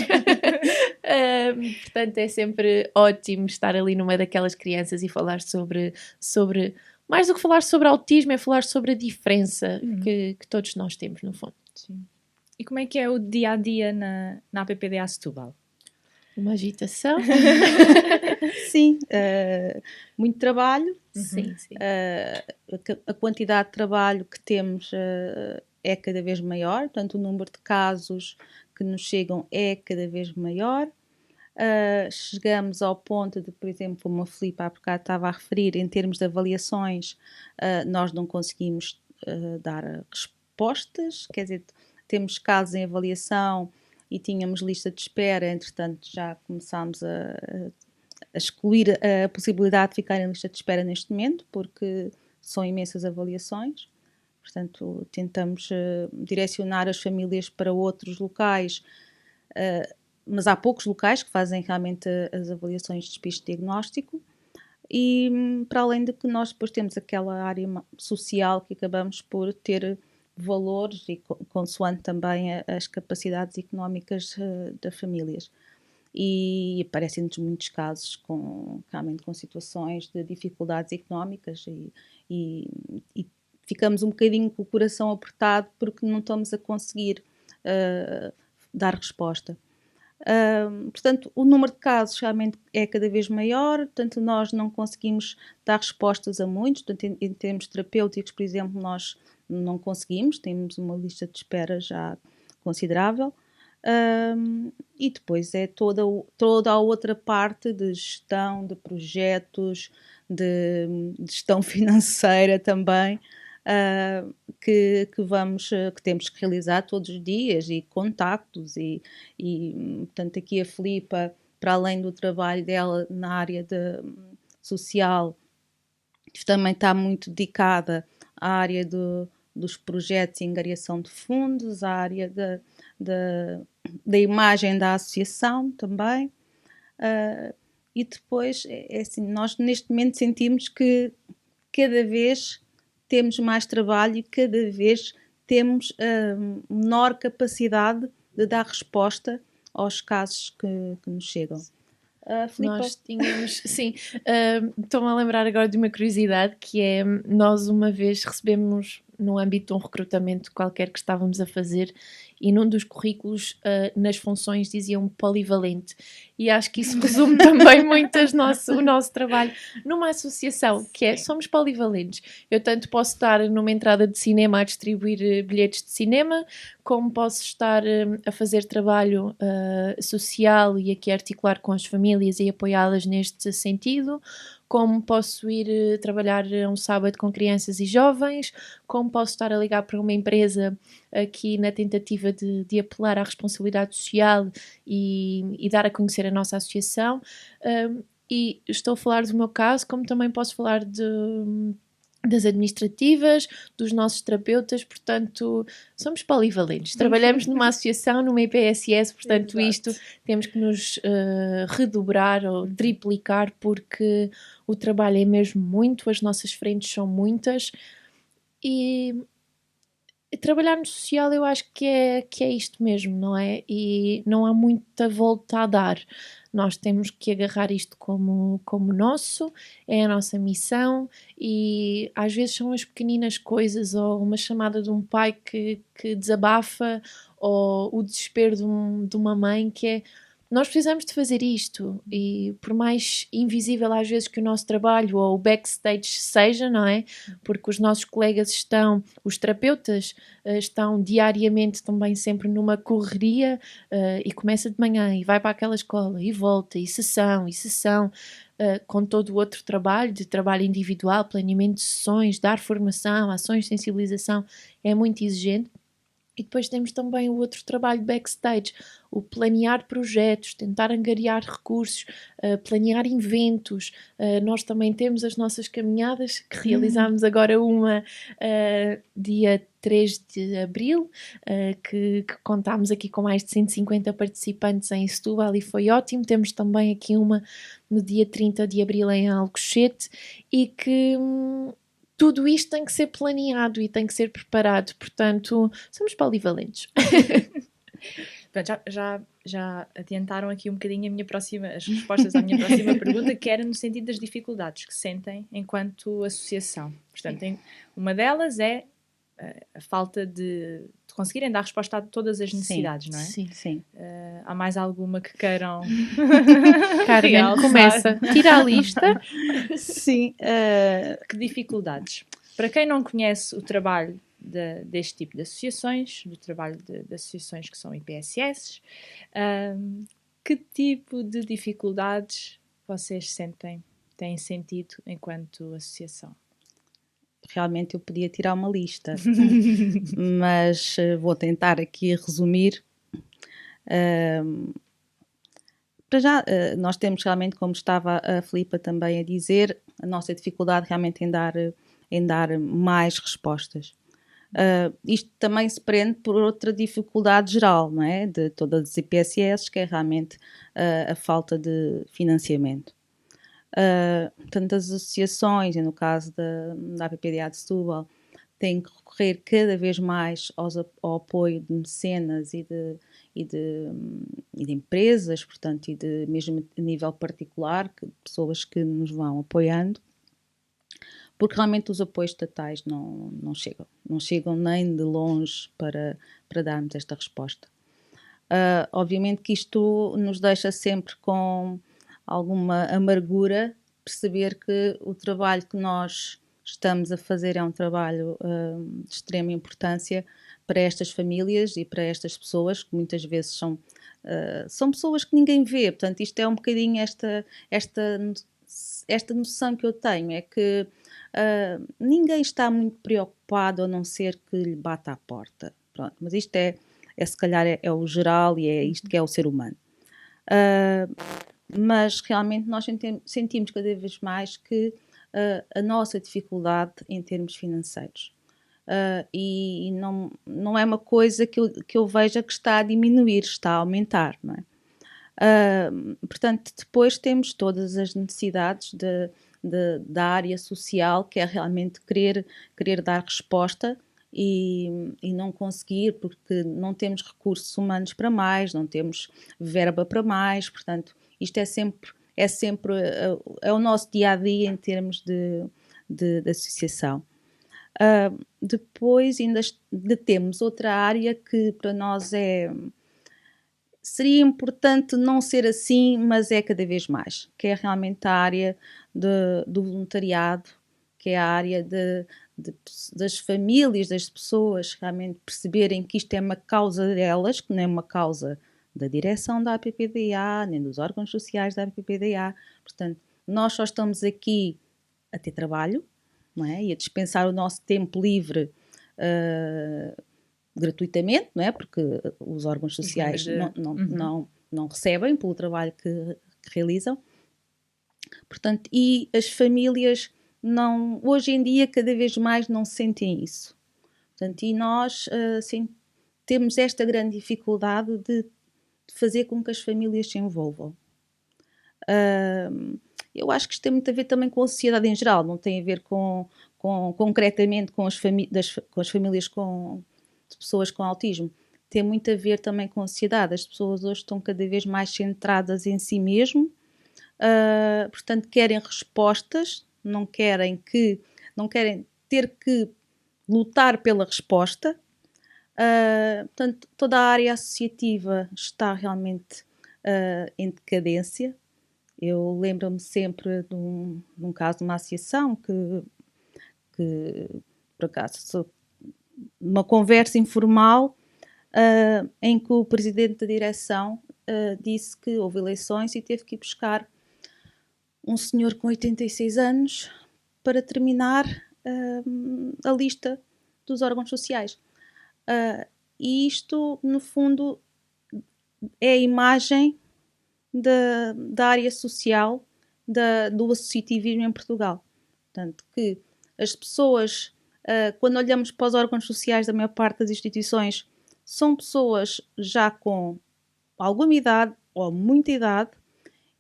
Portanto é sempre ótimo estar ali numa daquelas crianças e falar sobre mais do que falar sobre autismo, é falar sobre a diferença que todos nós temos no fundo. Sim. E como é que é o dia-a-dia na APPDA Setúbal? Uma agitação. Sim, muito trabalho. Sim, sim. A quantidade de trabalho que temos é cada vez maior, portanto o número de casos que nos chegam é cada vez maior. Chegamos ao ponto de, por exemplo, como a Filipe há bocado estava a referir, em termos de avaliações, nós não conseguimos dar respostas, quer dizer, temos casos em avaliação e tínhamos lista de espera, entretanto já começámos a excluir a possibilidade de ficar em lista de espera neste momento, porque são imensas avaliações. Portanto, tentamos direcionar as famílias para outros locais, mas há poucos locais que fazem realmente as avaliações de despiste diagnóstico. E para além de que nós depois temos aquela área social que acabamos por ter valores e consoante também as capacidades económicas das famílias. E aparecem-nos muitos casos realmente com situações de dificuldades económicas e ficamos um bocadinho com o coração apertado porque não estamos a conseguir dar resposta. Portanto, o número de casos realmente é cada vez maior, portanto nós não conseguimos dar respostas a muitos, portanto em termos terapêuticos, por exemplo, nós não conseguimos, temos uma lista de espera já considerável. E depois é toda a outra parte de gestão, de projetos, de gestão financeira também, que temos que realizar todos os dias, e contactos e portanto aqui a Filipa, para além do trabalho dela na área social, também está muito dedicada à área dos projetos e angariação de fundos, à área da imagem da associação também. E depois, é assim, nós neste momento sentimos que cada vez temos mais trabalho e cada vez temos menor capacidade de dar resposta aos casos que nos chegam. Filipa? Nós tínhamos, sim, estou-me a lembrar agora de uma curiosidade, que é, nós uma vez recebemos, no âmbito de um recrutamento qualquer que estávamos a fazer, e num dos currículos, nas funções diziam polivalente, e acho que isso resume também muito o nosso trabalho numa associação, que é, somos polivalentes. Eu tanto posso estar numa entrada de cinema a distribuir bilhetes de cinema, como posso estar a fazer trabalho social e aqui a articular com as famílias e apoiá-las neste sentido, como posso ir trabalhar um sábado com crianças e jovens, como posso estar a ligar para uma empresa aqui na tentativa de apelar à responsabilidade social e dar a conhecer a nossa associação. E estou a falar do meu caso, como também posso falar das administrativas, dos nossos terapeutas, portanto, somos polivalentes. Trabalhamos numa associação, numa IPSS, portanto, isto temos que nos redobrar ou triplicar, porque o trabalho é mesmo muito, as nossas frentes são muitas, e trabalhar no social eu acho que é isto mesmo, não é? E não há muita volta a dar. Nós temos que agarrar isto como nosso, é a nossa missão, e às vezes são as pequeninas coisas, ou uma chamada de um pai que desabafa, ou o desespero de uma mãe, que é, nós precisamos de fazer isto, e por mais invisível às vezes que o nosso trabalho ou o backstage seja, não é? Porque os nossos colegas os terapeutas estão diariamente também sempre numa correria, e começa de manhã e vai para aquela escola e volta, e sessão, com todo o outro trabalho, de trabalho individual, planeamento de sessões, dar formação, ações de sensibilização, é muito exigente. E depois temos também o outro trabalho backstage, o planear projetos, tentar angariar recursos, planear eventos. Nós também temos as nossas caminhadas, que realizámos agora uma dia 3 de abril, que contámos aqui com mais de 150 participantes em Setúbal, e foi ótimo. Temos também aqui uma no dia 30 de abril em Alcochete, e que tudo isto tem que ser planeado e tem que ser preparado, portanto, somos polivalentes. Pronto, já adiantaram aqui um bocadinho as respostas à minha próxima pergunta, que era no sentido das dificuldades que sentem enquanto associação. Portanto, uma delas é a falta de conseguirem dar resposta a todas as necessidades, não é? Sim. Sim. Há mais alguma que queiram Carmen, realçar? começa. Tira a lista. Sim. Que dificuldades? Para quem não conhece o trabalho deste tipo de associações, do trabalho de associações que são IPSS, que tipo de dificuldades vocês têm sentido enquanto associação? Realmente eu podia tirar uma lista, mas vou tentar aqui resumir. Para já, nós temos realmente, como estava a Filipa também a dizer, a nossa dificuldade realmente em dar mais respostas. Isto também se prende por outra dificuldade geral, não é? De todas as IPSS, que é realmente a falta de financiamento. Portanto, as associações, e no caso da APPDA de Setúbal, têm que recorrer cada vez mais ao apoio de mecenas e de empresas, portanto, e de mesmo a nível particular, pessoas que nos vão apoiando, porque realmente os apoios estatais não chegam nem de longe para darmos esta resposta. Obviamente que isto nos deixa sempre com alguma amargura, perceber que o trabalho que nós estamos a fazer é um trabalho de extrema importância para estas famílias e para estas pessoas, que muitas vezes são pessoas que ninguém vê. Portanto, isto é um bocadinho esta noção que eu tenho, é que ninguém está muito preocupado, a não ser que lhe bata à porta. Pronto, mas isto se calhar é o geral e é isto que é o ser humano. Mas realmente nós sentimos cada vez mais que a nossa dificuldade em termos financeiros e não é uma coisa que eu veja que está a diminuir, está a aumentar, não é? Portanto, depois temos todas as necessidades da área social, que é realmente querer dar resposta e não conseguir, porque não temos recursos humanos para mais, não temos verba para mais. Portanto, isto é sempre o nosso dia-a-dia em termos de associação. Depois ainda temos outra área que para nós seria importante não ser assim, mas é cada vez mais, que é realmente a área do voluntariado, que é a área das famílias, das pessoas realmente perceberem que isto é uma causa delas, que não é uma causa da direção da APPDA, nem dos órgãos sociais da APPDA. Portanto, nós só estamos aqui a ter trabalho, não é? E a dispensar o nosso tempo livre gratuitamente, não é? Porque os órgãos sociais não recebem pelo trabalho que realizam. Portanto, e as famílias hoje em dia cada vez mais não sentem isso. Portanto, e nós temos esta grande dificuldade de fazer com que as famílias se envolvam. Eu acho que isto tem muito a ver também com a sociedade em geral, não tem a ver concretamente com as famílias de pessoas com autismo. Tem muito a ver também com a sociedade. As pessoas hoje estão cada vez mais centradas em si mesmo, portanto querem respostas, não querem ter que lutar pela resposta. Portanto, toda a área associativa está realmente em decadência. Eu lembro-me sempre de um caso de uma associação que por acaso, numa conversa informal, em que o presidente da direção disse que houve eleições e teve que ir buscar um senhor com 86 anos para terminar a lista dos órgãos sociais. E isto, no fundo, é a imagem da área social do associativismo em Portugal. Portanto, que as pessoas, quando olhamos para os órgãos sociais da maior parte das instituições, são pessoas já com alguma idade ou muita idade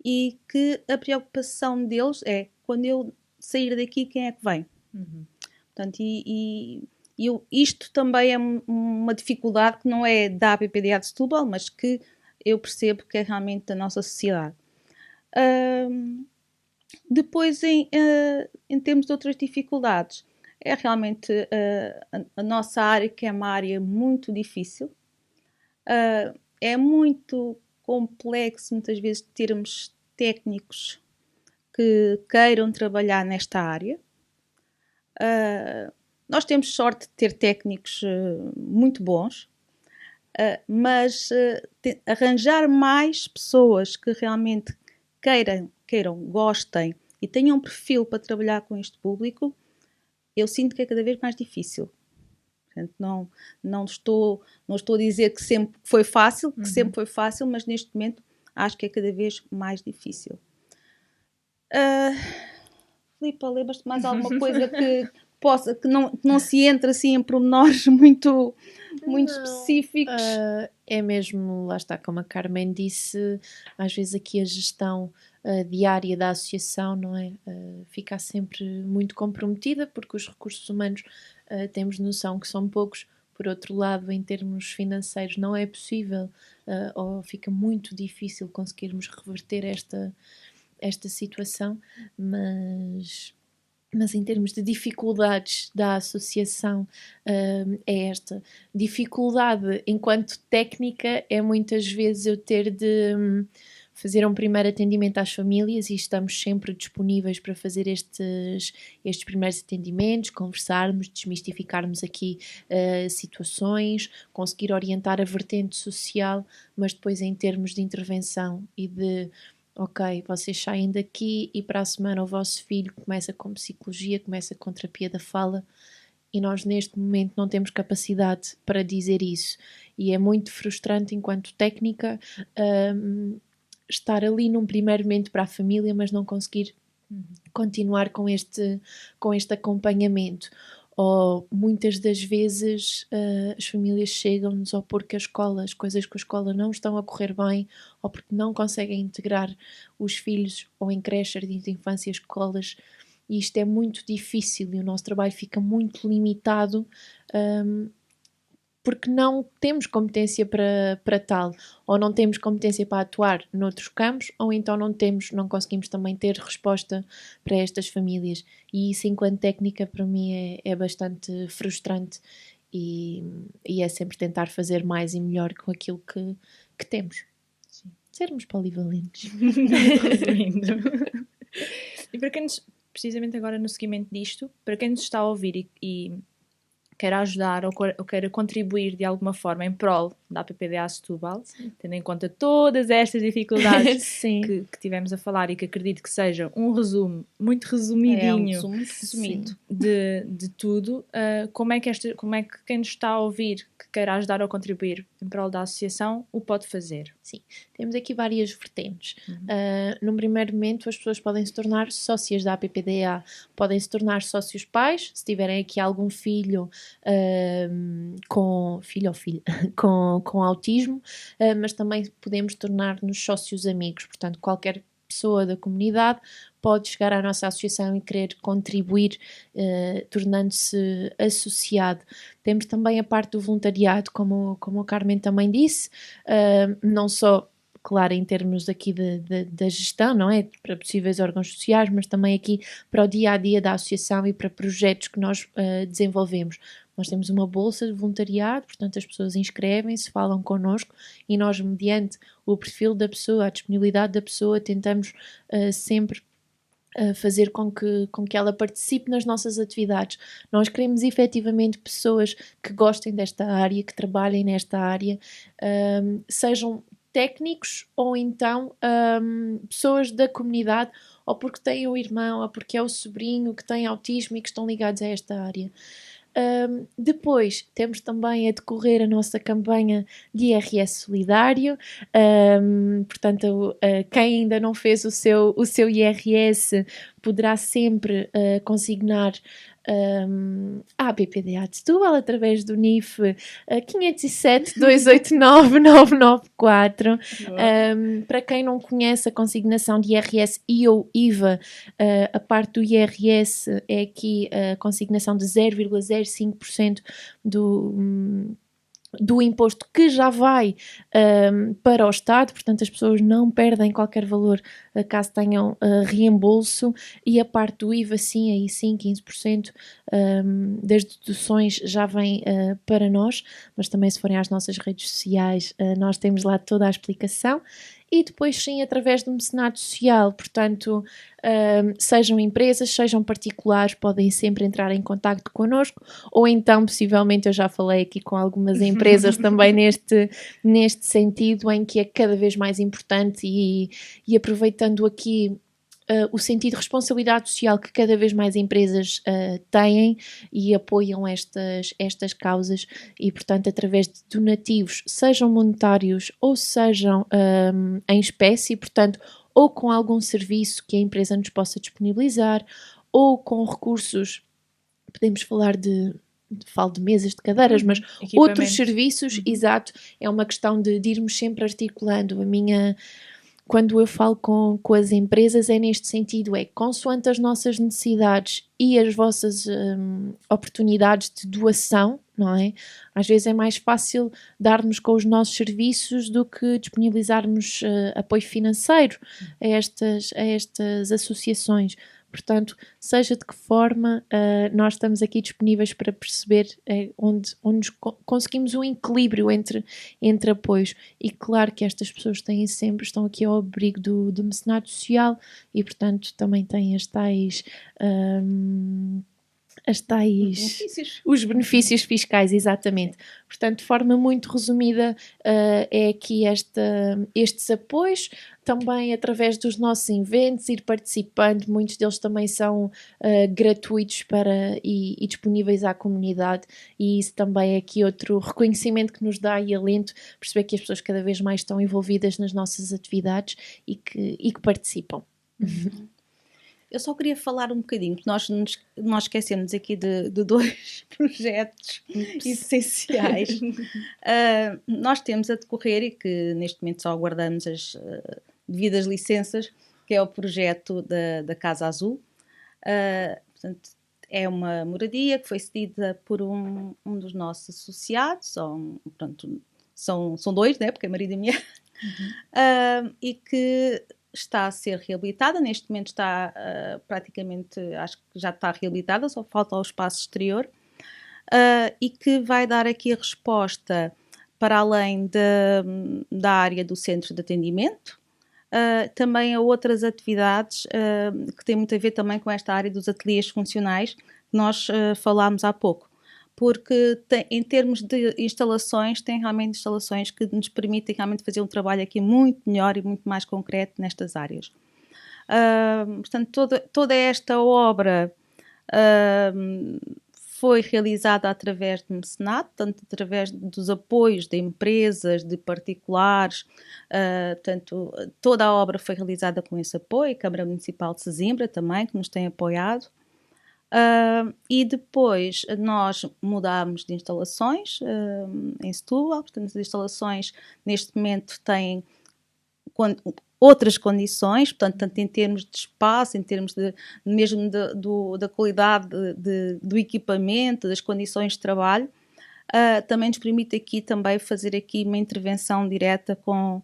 e que a preocupação deles é, quando eu sair daqui, quem é que vem? Portanto, isto também é uma dificuldade que não é da APPDA de Setúbal, mas que eu percebo que é realmente da nossa sociedade. Depois, em termos de outras dificuldades, é realmente a nossa área, que é uma área muito difícil. É muito complexo, muitas vezes, termos técnicos que queiram trabalhar nesta área. Nós temos sorte de ter técnicos muito bons, mas arranjar mais pessoas que realmente queiram, gostem e tenham um perfil para trabalhar com este público, eu sinto que é cada vez mais difícil. Portanto, não estou a dizer que sempre foi fácil, mas neste momento acho que é cada vez mais difícil. Filipe, lembras-te de mais alguma coisa que não se entre assim em pormenores muito específicos? É mesmo, lá está, como a Carmen disse, às vezes aqui a gestão diária da associação, não é? Fica sempre muito comprometida, porque os recursos humanos temos noção que são poucos. Por outro lado, em termos financeiros, não é possível ou fica muito difícil conseguirmos reverter esta situação, mas em termos de dificuldades da associação, é esta dificuldade enquanto técnica, é muitas vezes eu ter de fazer um primeiro atendimento às famílias, e estamos sempre disponíveis para fazer estes primeiros atendimentos, conversarmos, desmistificarmos aqui situações, conseguir orientar a vertente social, mas depois em termos de intervenção e de ok, vocês saem daqui e para a semana o vosso filho começa com psicologia, começa com terapia da fala, e nós neste momento não temos capacidade para dizer isso, e é muito frustrante enquanto técnica estar ali num primeiro momento para a família, mas não conseguir continuar com este acompanhamento. Ou muitas das vezes as famílias chegam-nos ou porque as coisas com a escola não estão a correr bem, ou porque não conseguem integrar os filhos ou em creches, jardins de infância, escolas, e isto é muito difícil e o nosso trabalho fica muito limitado porque não temos competência para tal, ou não temos competência para atuar noutros campos, ou então não conseguimos também ter resposta para estas famílias. E isso, enquanto técnica, para mim é bastante frustrante e é sempre tentar fazer mais e melhor com aquilo que temos. Sim. Sermos polivalentes. Resumindo. E para quem nos, precisamente agora no seguimento disto, para quem nos está a ouvir e queira ajudar ou queira contribuir de alguma forma em prol da APPDA Setúbal, tendo em conta todas estas dificuldades que tivemos a falar, e que acredito que seja um resumo muito resumidinho de tudo, como é que quem nos está a ouvir que queira ajudar ou contribuir em prol da associação o pode fazer? Sim, temos aqui várias vertentes. Num primeiro momento, as pessoas podem se tornar sócias da APPDA, podem se tornar sócios pais, se tiverem aqui algum filho com autismo, mas também podemos tornar-nos sócios amigos. Portanto, qualquer pessoa da comunidade pode chegar à nossa associação e querer contribuir, tornando-se associado. Temos também a parte do voluntariado, como a Carmen também disse, não só, claro, em termos aqui da gestão, não é? Para possíveis órgãos sociais, mas também aqui para o dia-a-dia da associação e para projetos que nós desenvolvemos. Nós temos uma bolsa de voluntariado, portanto as pessoas inscrevem-se, falam connosco e nós, mediante o perfil da pessoa, a disponibilidade da pessoa, tentamos sempre fazer com que ela participe nas nossas atividades. Nós queremos efetivamente pessoas que gostem desta área, que trabalhem nesta área, sejam técnicos ou então pessoas da comunidade, ou porque têm o irmão, ou porque é o sobrinho que tem autismo e que estão ligados a esta área. Depois temos também a decorrer a nossa campanha de IRS solidário, portanto quem ainda não fez o seu IRS poderá sempre consignar à APPDA de Setúbal através do NIF 507 289 994. Para quem não conhece a consignação de IRS e ou IVA, a parte do IRS é aqui a consignação de 0,05% do imposto que já vai para o Estado, portanto as pessoas não perdem qualquer valor caso tenham reembolso, e a parte do IVA sim, aí sim 15% das deduções já vem para nós, mas também se forem às nossas redes sociais nós temos lá toda a explicação. E depois sim através do mecenato social, portanto sejam empresas, sejam particulares, podem sempre entrar em contacto connosco, ou então possivelmente eu já falei aqui com algumas empresas também neste sentido, em que é cada vez mais importante e aproveitando aqui o sentido de responsabilidade social que cada vez mais empresas têm e apoiam estas causas, e portanto através de donativos, sejam monetários ou sejam em espécie, portanto ou com algum serviço que a empresa nos possa disponibilizar, ou com recursos, podemos falar falo de mesas, de cadeiras, mas outros serviços, exato, é uma questão de irmos sempre articulando. Quando eu falo com as empresas é neste sentido, é consoante as nossas necessidades e as vossas oportunidades de doação, não é? Às vezes é mais fácil darmos com os nossos serviços do que disponibilizarmos apoio financeiro a estas associações. Portanto, seja de que forma, nós estamos aqui disponíveis para perceber onde conseguimos um equilíbrio entre apoios. E claro que estas pessoas estão aqui ao abrigo do mecenato social e, portanto, também têm os benefícios fiscais, exatamente. Portanto, de forma muito resumida, é aqui estes apoios, também através dos nossos eventos, ir participando, muitos deles também são gratuitos e disponíveis à comunidade, e isso também é aqui outro reconhecimento que nos dá e alento, perceber que as pessoas cada vez mais estão envolvidas nas nossas atividades e que participam. Eu só queria falar um bocadinho, porque nós esquecemos aqui de dois projetos essenciais. Nós temos a decorrer, e que neste momento só aguardamos as devidas licenças, que é o projeto da Casa Azul. Portanto, é uma moradia que foi cedida por um dos nossos associados, portanto, são dois, né, porque é marido e mulher, e que está a ser reabilitada, neste momento está praticamente, acho que já está reabilitada, só falta o espaço exterior, e que vai dar aqui a resposta para além da área do centro de atendimento, também a outras atividades que têm muito a ver também com esta área dos ateliês funcionais que nós falámos há pouco, porque em termos de instalações, tem realmente instalações que nos permitem realmente fazer um trabalho aqui muito melhor e muito mais concreto nestas áreas. Portanto, toda esta obra foi realizada através do mecenato, tanto através dos apoios de empresas, de particulares, portanto, toda a obra foi realizada com esse apoio, a Câmara Municipal de Sesimbra também, que nos tem apoiado. E depois nós mudámos de instalações em Setúbal, portanto as instalações neste momento têm outras condições, portanto tanto em termos de espaço, em termos mesmo da qualidade do equipamento, das condições de trabalho, também nos permite aqui também fazer aqui uma intervenção direta com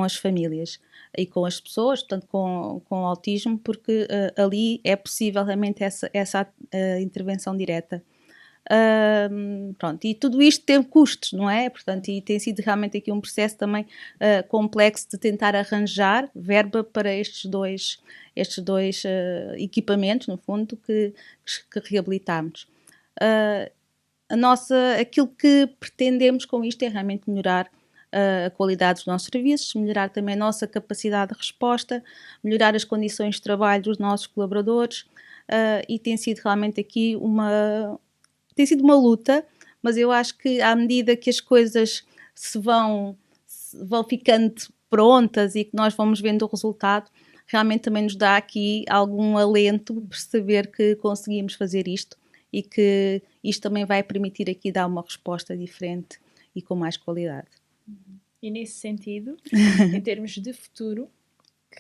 as famílias e com as pessoas, portanto com autismo, porque ali é possível realmente essa intervenção direta. Pronto, e tudo isto tem custos, não é? Portanto, e tem sido realmente aqui um processo também complexo de tentar arranjar verba para estes dois equipamentos, no fundo, que reabilitamos. Aquilo que pretendemos com isto é realmente melhorar a qualidade dos nossos serviços, melhorar também a nossa capacidade de resposta, melhorar as condições de trabalho dos nossos colaboradores, e tem sido realmente aqui uma luta, mas eu acho que à medida que as coisas se vão ficando prontas e que nós vamos vendo o resultado, realmente também nos dá aqui algum alento por saber que conseguimos fazer isto e que isto também vai permitir aqui dar uma resposta diferente e com mais qualidade. E nesse sentido, em termos de futuro,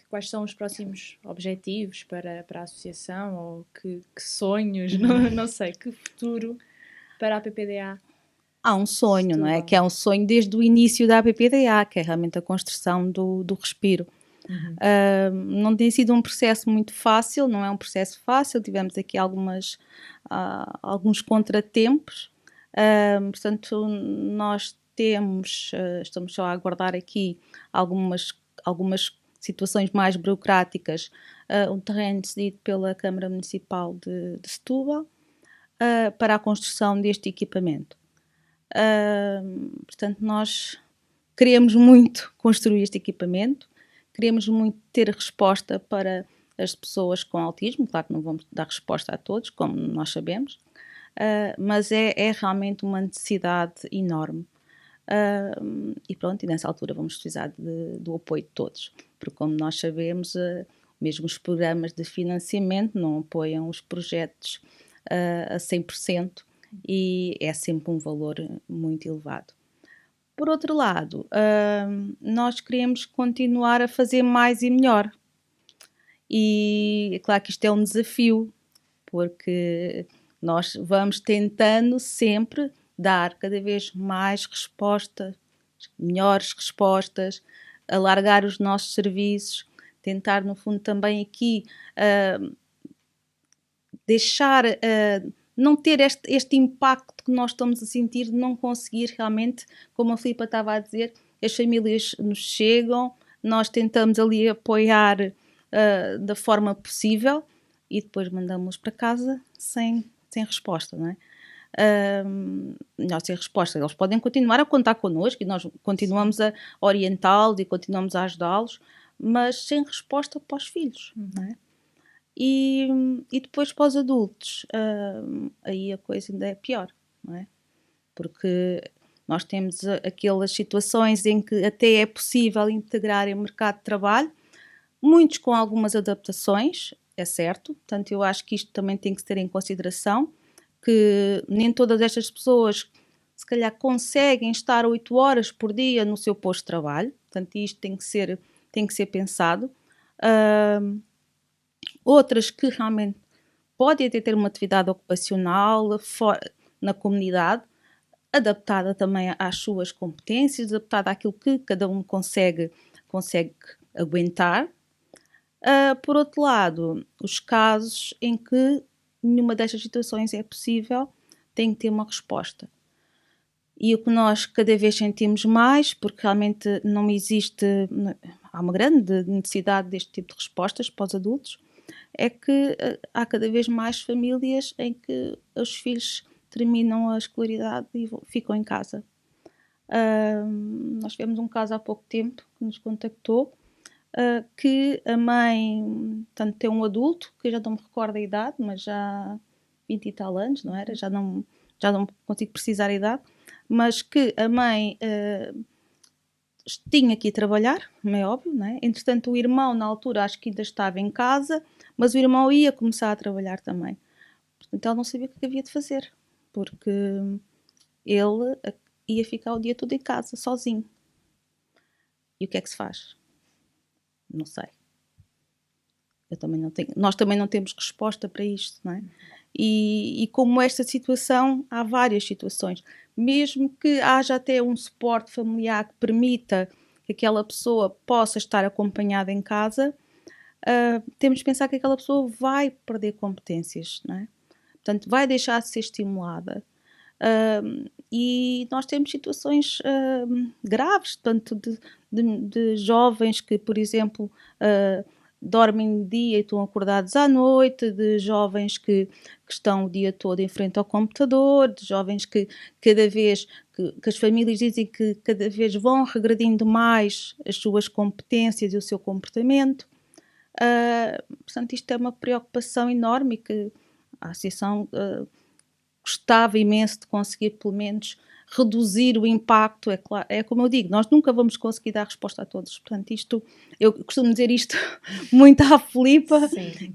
quais são os próximos objetivos para a associação, ou que sonhos, não sei, que futuro para a PPDA Há um sonho, não é? Setúbal. Que é um sonho desde o início da APPDA, que é realmente a construção do respiro. Não tem sido um processo muito fácil, não é um processo fácil, tivemos aqui alguns contratempos, portanto nós estamos só a aguardar aqui algumas situações mais burocráticas, um terreno cedido pela Câmara Municipal de Setúbal, para a construção deste equipamento. Portanto, nós queremos muito construir este equipamento, queremos muito ter resposta para as pessoas com autismo, claro que não vamos dar resposta a todos, como nós sabemos, mas é realmente uma necessidade enorme. E pronto, e nessa altura vamos precisar do apoio de todos, porque como nós sabemos, mesmo os programas de financiamento não apoiam os projetos a 100%, e é sempre um valor muito elevado. Por outro lado, nós queremos continuar a fazer mais e melhor. E é claro que isto é um desafio, porque nós vamos tentando sempre dar cada vez mais respostas, melhores respostas, alargar os nossos serviços, tentar no fundo também aqui deixar, não ter este impacto que nós estamos a sentir de não conseguir realmente, como a Filipa estava a dizer, as famílias nos chegam, nós tentamos ali apoiar da forma possível e depois mandamos-los para casa sem resposta, não é? Não sem resposta, eles podem continuar a contar connosco e nós continuamos a orientá-los e continuamos a ajudá-los, mas sem resposta para os filhos, não é? E depois para os adultos, aí a coisa ainda é pior, não é? Porque nós temos aquelas situações em que até é possível integrar em mercado de trabalho, muitos com algumas adaptações, é certo, portanto eu acho que isto também tem que se ter em consideração, que nem todas estas pessoas se calhar conseguem estar 8 horas por dia no seu posto de trabalho, portanto isto tem que ser pensado. Outras que realmente podem até ter uma atividade ocupacional na comunidade, adaptada também às suas competências, adaptada àquilo que cada um consegue aguentar. Por outro lado, os casos em que nenhuma destas situações é possível, tem que ter uma resposta. E o que nós cada vez sentimos mais, porque realmente há uma grande necessidade deste tipo de respostas para os adultos, é que há cada vez mais famílias em que os filhos terminam a escolaridade e ficam em casa. Nós tivemos um caso há pouco tempo que nos contactou, que a mãe, portanto, tem um adulto, que eu já não me recordo a idade, mas já 20 e tal anos, não era? Já não consigo precisar a idade, mas que a mãe tinha que ir trabalhar, como é óbvio, não é? Entretanto, o irmão, na altura, acho que ainda estava em casa, mas o irmão ia começar a trabalhar também. Então, ela não sabia o que havia de fazer, porque ele ia ficar o dia todo em casa, sozinho. E o que é que se faz? Não sei. Nós também não temos resposta para isto, não é? E como esta situação, há várias situações. Mesmo que haja até um suporte familiar que permita que aquela pessoa possa estar acompanhada em casa, temos de pensar que aquela pessoa vai perder competências, não é? Portanto, vai deixar de ser estimulada. E nós temos situações graves, tanto de jovens que, por exemplo, dormem de dia e estão acordados à noite, de jovens que estão o dia todo em frente ao computador, de jovens que cada vez que as famílias dizem que cada vez vão regredindo mais as suas competências e o seu comportamento. Portanto, isto é uma preocupação enorme e que a Associação gostava imenso de conseguir pelo menos reduzir o impacto. É claro, é como eu digo, nós nunca vamos conseguir dar resposta a todos, portanto eu costumo dizer isto muito à Filipa,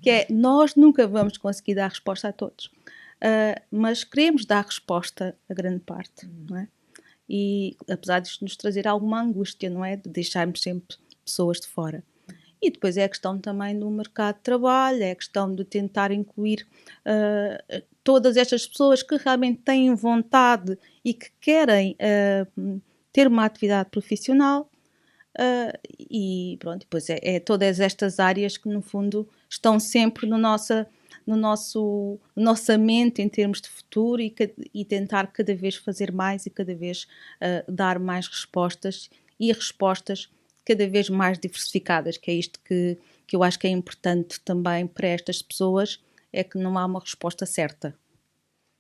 que é, nós nunca vamos conseguir dar resposta a todos, mas queremos dar resposta a grande parte, não é? E apesar disto nos trazer alguma angústia, não é? De deixarmos sempre pessoas de fora. E depois é a questão também do mercado de trabalho, é a questão de tentar incluir todas estas pessoas que realmente têm vontade e que querem ter uma atividade profissional. E pronto, depois é todas estas áreas que no fundo estão sempre nossa mente em termos de futuro e tentar cada vez fazer mais e cada vez dar mais respostas e respostas cada vez mais diversificadas, que é isto que eu acho que é importante também para estas pessoas, é que não há uma resposta certa.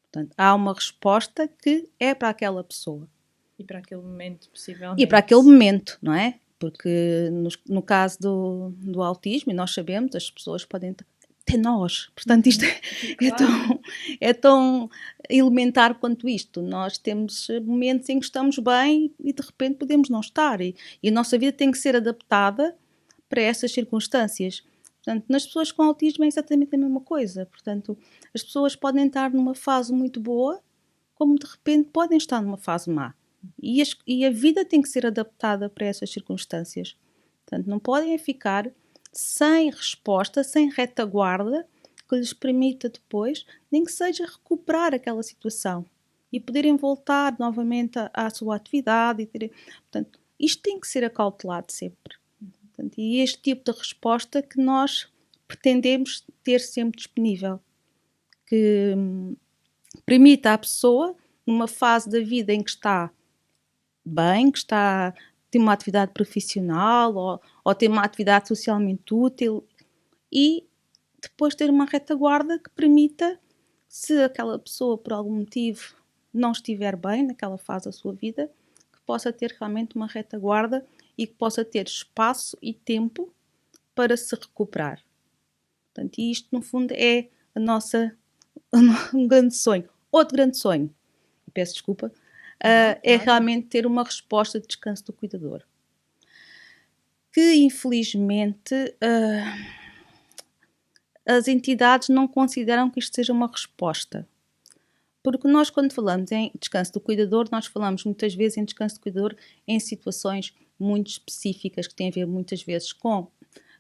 Portanto, há uma resposta que é para aquela pessoa. E para aquele momento, possivelmente. E para aquele momento, não é? Porque no caso do autismo, e nós sabemos, as pessoas podem até nós, portanto isto é tão elementar quanto isto. Nós temos momentos em que estamos bem e de repente podemos não estar, e a nossa vida tem que ser adaptada para essas circunstâncias. Portanto, nas pessoas com autismo é exatamente a mesma coisa. Portanto, as pessoas podem estar numa fase muito boa, como de repente podem estar numa fase má. E a vida tem que ser adaptada para essas circunstâncias. Portanto, não podem ficar sem resposta, sem retaguarda que lhes permita depois, nem que seja recuperar aquela situação e poderem voltar novamente à sua atividade. Portanto, isto tem que ser acautelado sempre. Portanto, e este tipo de resposta que nós pretendemos ter sempre disponível, que permita à pessoa, numa fase da vida em que está bem, que tem uma atividade profissional ou tem uma atividade socialmente útil, e depois ter uma retaguarda que permita, se aquela pessoa por algum motivo não estiver bem naquela fase da sua vida, que possa ter realmente uma retaguarda e que possa ter espaço e tempo para se recuperar. Portanto, e isto no fundo é um grande sonho. Outro grande sonho, peço desculpa, é realmente ter uma resposta de descanso do cuidador. Que infelizmente as entidades não consideram que isto seja uma resposta. Porque nós, quando falamos em descanso do cuidador, nós falamos muitas vezes em descanso do cuidador em situações muito específicas, que têm a ver muitas vezes com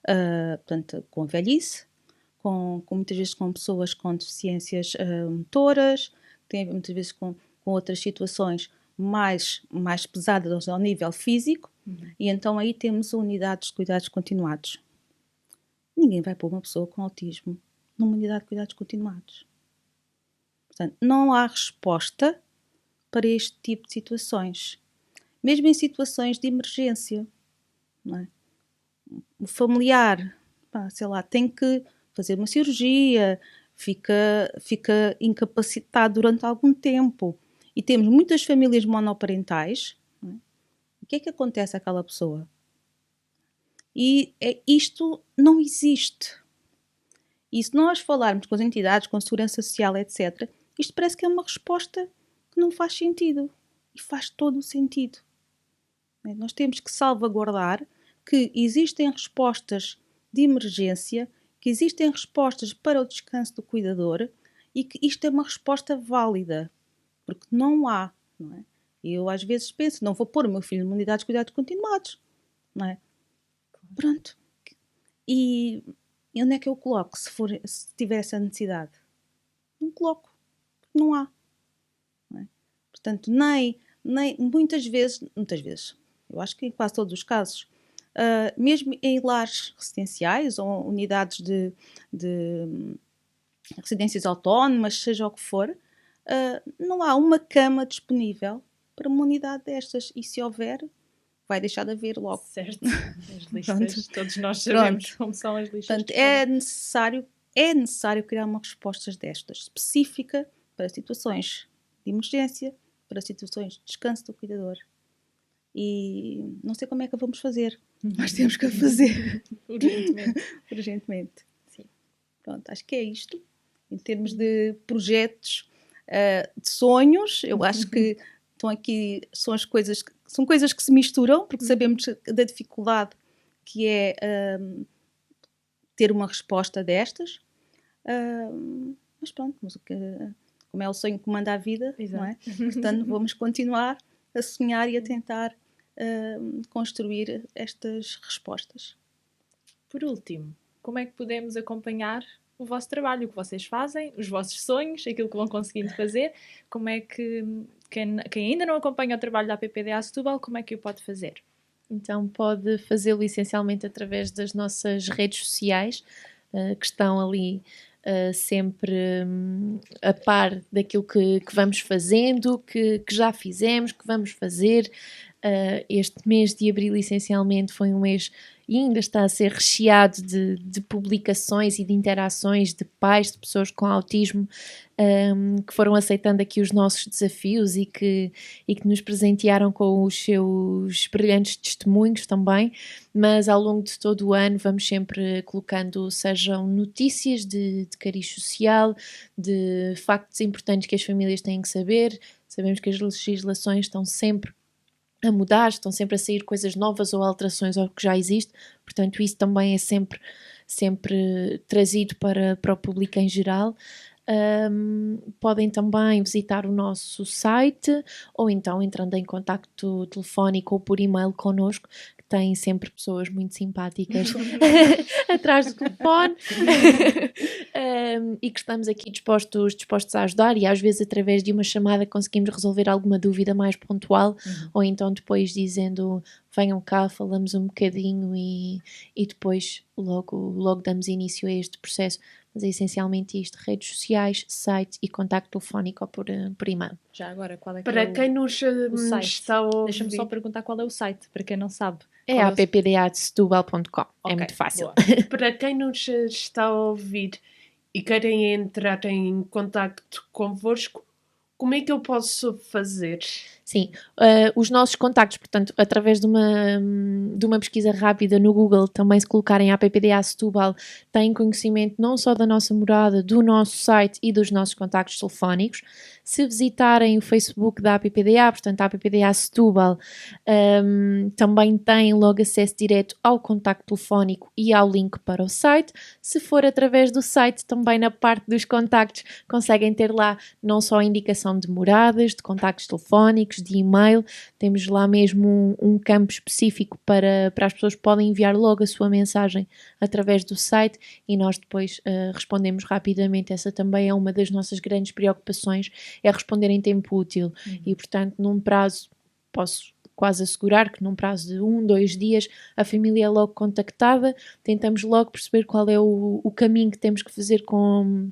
a velhice, muitas vezes com pessoas com deficiências motoras, tem a ver muitas vezes com outras situações mais pesadas ao nível físico, e então aí temos unidades de cuidados continuados. Ninguém vai pôr uma pessoa com autismo numa unidade de cuidados continuados. Portanto, não há resposta para este tipo de situações. Mesmo em situações de emergência, não é? O familiar, tem que fazer uma cirurgia, fica incapacitado durante algum tempo. E temos muitas famílias monoparentais. Não é? O que é que acontece àquela pessoa? E isto não existe. E se nós falarmos com as entidades, com a segurança social, etc., isto parece que é uma resposta que não faz sentido. E faz todo o sentido. Nós temos que salvaguardar que existem respostas de emergência, que existem respostas para o descanso do cuidador e que isto é uma resposta válida. Porque não há. Não é? Eu às vezes penso, não vou pôr o meu filho numa unidade de cuidados continuados. Não é? Pronto. E onde é que eu coloco se tiver essa necessidade? Não coloco. Não há. Não é? Portanto, nem muitas vezes, eu acho que em quase todos os casos, mesmo em lares residenciais ou unidades de residências autónomas, seja o que for, não há uma cama disponível para uma unidade destas. E se houver, vai deixar de haver logo. Certo. As listas, todos nós sabemos como são as listas. Portanto, é necessário criar uma resposta destas, específica para situações de emergência, para situações de descanso do cuidador. E não sei como é que a vamos fazer, mas temos que a fazer. Urgentemente. Sim. Pronto, acho que é isto. Em termos de projetos, de sonhos, eu acho que estão aqui, são coisas que se misturam, porque sabemos da dificuldade que é ter uma resposta destas. Mas pronto, como é o sonho que manda a vida, não é? Portanto, vamos continuar a sonhar e a tentar construir estas respostas. Por último, como é que podemos acompanhar o vosso trabalho, o que vocês fazem, os vossos sonhos, aquilo que vão conseguindo fazer, como é que quem ainda não acompanha o trabalho da APPDA Setúbal, como é que o pode fazer? Então pode fazê-lo essencialmente através das nossas redes sociais, que estão ali sempre a par daquilo que vamos fazendo, que já fizemos, que vamos fazer. Este mês de abril essencialmente foi um mês e ainda está a ser recheado de publicações e de interações de pais, de pessoas com autismo, que foram aceitando aqui os nossos desafios e que nos presentearam com os seus brilhantes testemunhos também, mas ao longo de todo o ano vamos sempre colocando, sejam notícias de cariz social, de factos importantes que as famílias têm que saber. Sabemos que as legislações estão sempre a mudar, estão sempre a sair coisas novas ou alterações ao que já existe, portanto isso também é sempre trazido para o público em geral. Podem também visitar o nosso site ou então entrando em contacto telefónico ou por e-mail connosco, que tem sempre pessoas muito simpáticas atrás do telefone e que estamos aqui dispostos a ajudar, e às vezes através de uma chamada conseguimos resolver alguma dúvida mais pontual, ou então depois dizendo venham cá, falamos um bocadinho e depois logo damos início a este processo. Mas é essencialmente isto: redes sociais, site e contacto telefónico ou por e-mail. Já agora, qual é que Para é quem nos site? está a ouvir... Deixa-me só perguntar qual é o site, para quem não sabe. É Qual appdasetubal.com. É Ok, muito fácil. boa. Para quem nos está a ouvir e querem entrar em contacto convosco, como é que eu posso fazer? Sim, os nossos contactos, portanto, através de uma pesquisa rápida no Google, também se colocarem a APPDA Setúbal, têm conhecimento não só da nossa morada, do nosso site e dos nossos contactos telefónicos. Se visitarem o Facebook da APPDA, portanto, a APPDA Setúbal, também têm logo acesso direto ao contacto telefónico e ao link para o site. Se for através do site, também na parte dos contactos, conseguem ter lá não só a indicação de moradas, de contactos telefónicos, de e-mail, temos lá mesmo um campo específico para as pessoas que podem enviar logo a sua mensagem através do site, e nós depois respondemos rapidamente. Essa também é uma das nossas grandes preocupações, é responder em tempo útil. E portanto num prazo, posso quase assegurar que num prazo de 1-2 dias a família é logo contactada, tentamos logo perceber qual é o caminho que temos que fazer com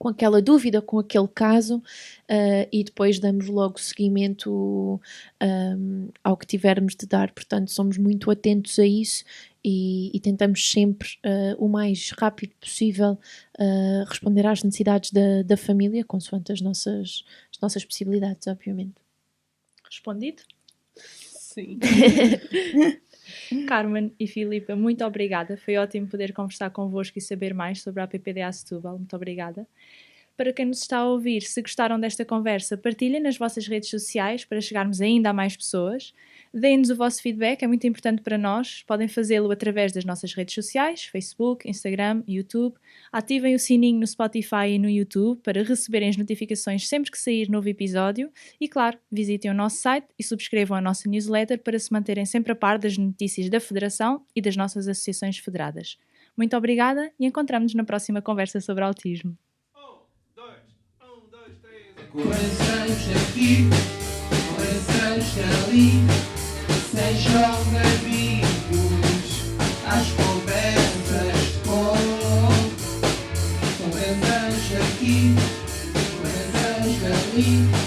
aquela dúvida, com aquele caso, e depois damos logo seguimento ao que tivermos de dar. Portanto, somos muito atentos a isso e tentamos sempre, o mais rápido possível, responder às necessidades da família, consoante as nossas possibilidades, obviamente. Respondido? Sim. Carmen e Filipa, muito obrigada. Foi ótimo poder conversar convosco e saber mais sobre a APPDA Setúbal. Muito obrigada. Para quem nos está a ouvir, se gostaram desta conversa, partilhem nas vossas redes sociais para chegarmos ainda a mais pessoas. Deem-nos o vosso feedback, é muito importante para nós. Podem fazê-lo através das nossas redes sociais, Facebook, Instagram, YouTube. Ativem o sininho no Spotify e no YouTube para receberem as notificações sempre que sair novo episódio. E claro, visitem o nosso site e subscrevam a nossa newsletter para se manterem sempre a par das notícias da Federação e das nossas associações federadas. Muito obrigada e encontramos-nos na próxima conversa sobre autismo. Corações aqui, corações ali, sejam bem-vindos às conversas com corações aqui, corações ali.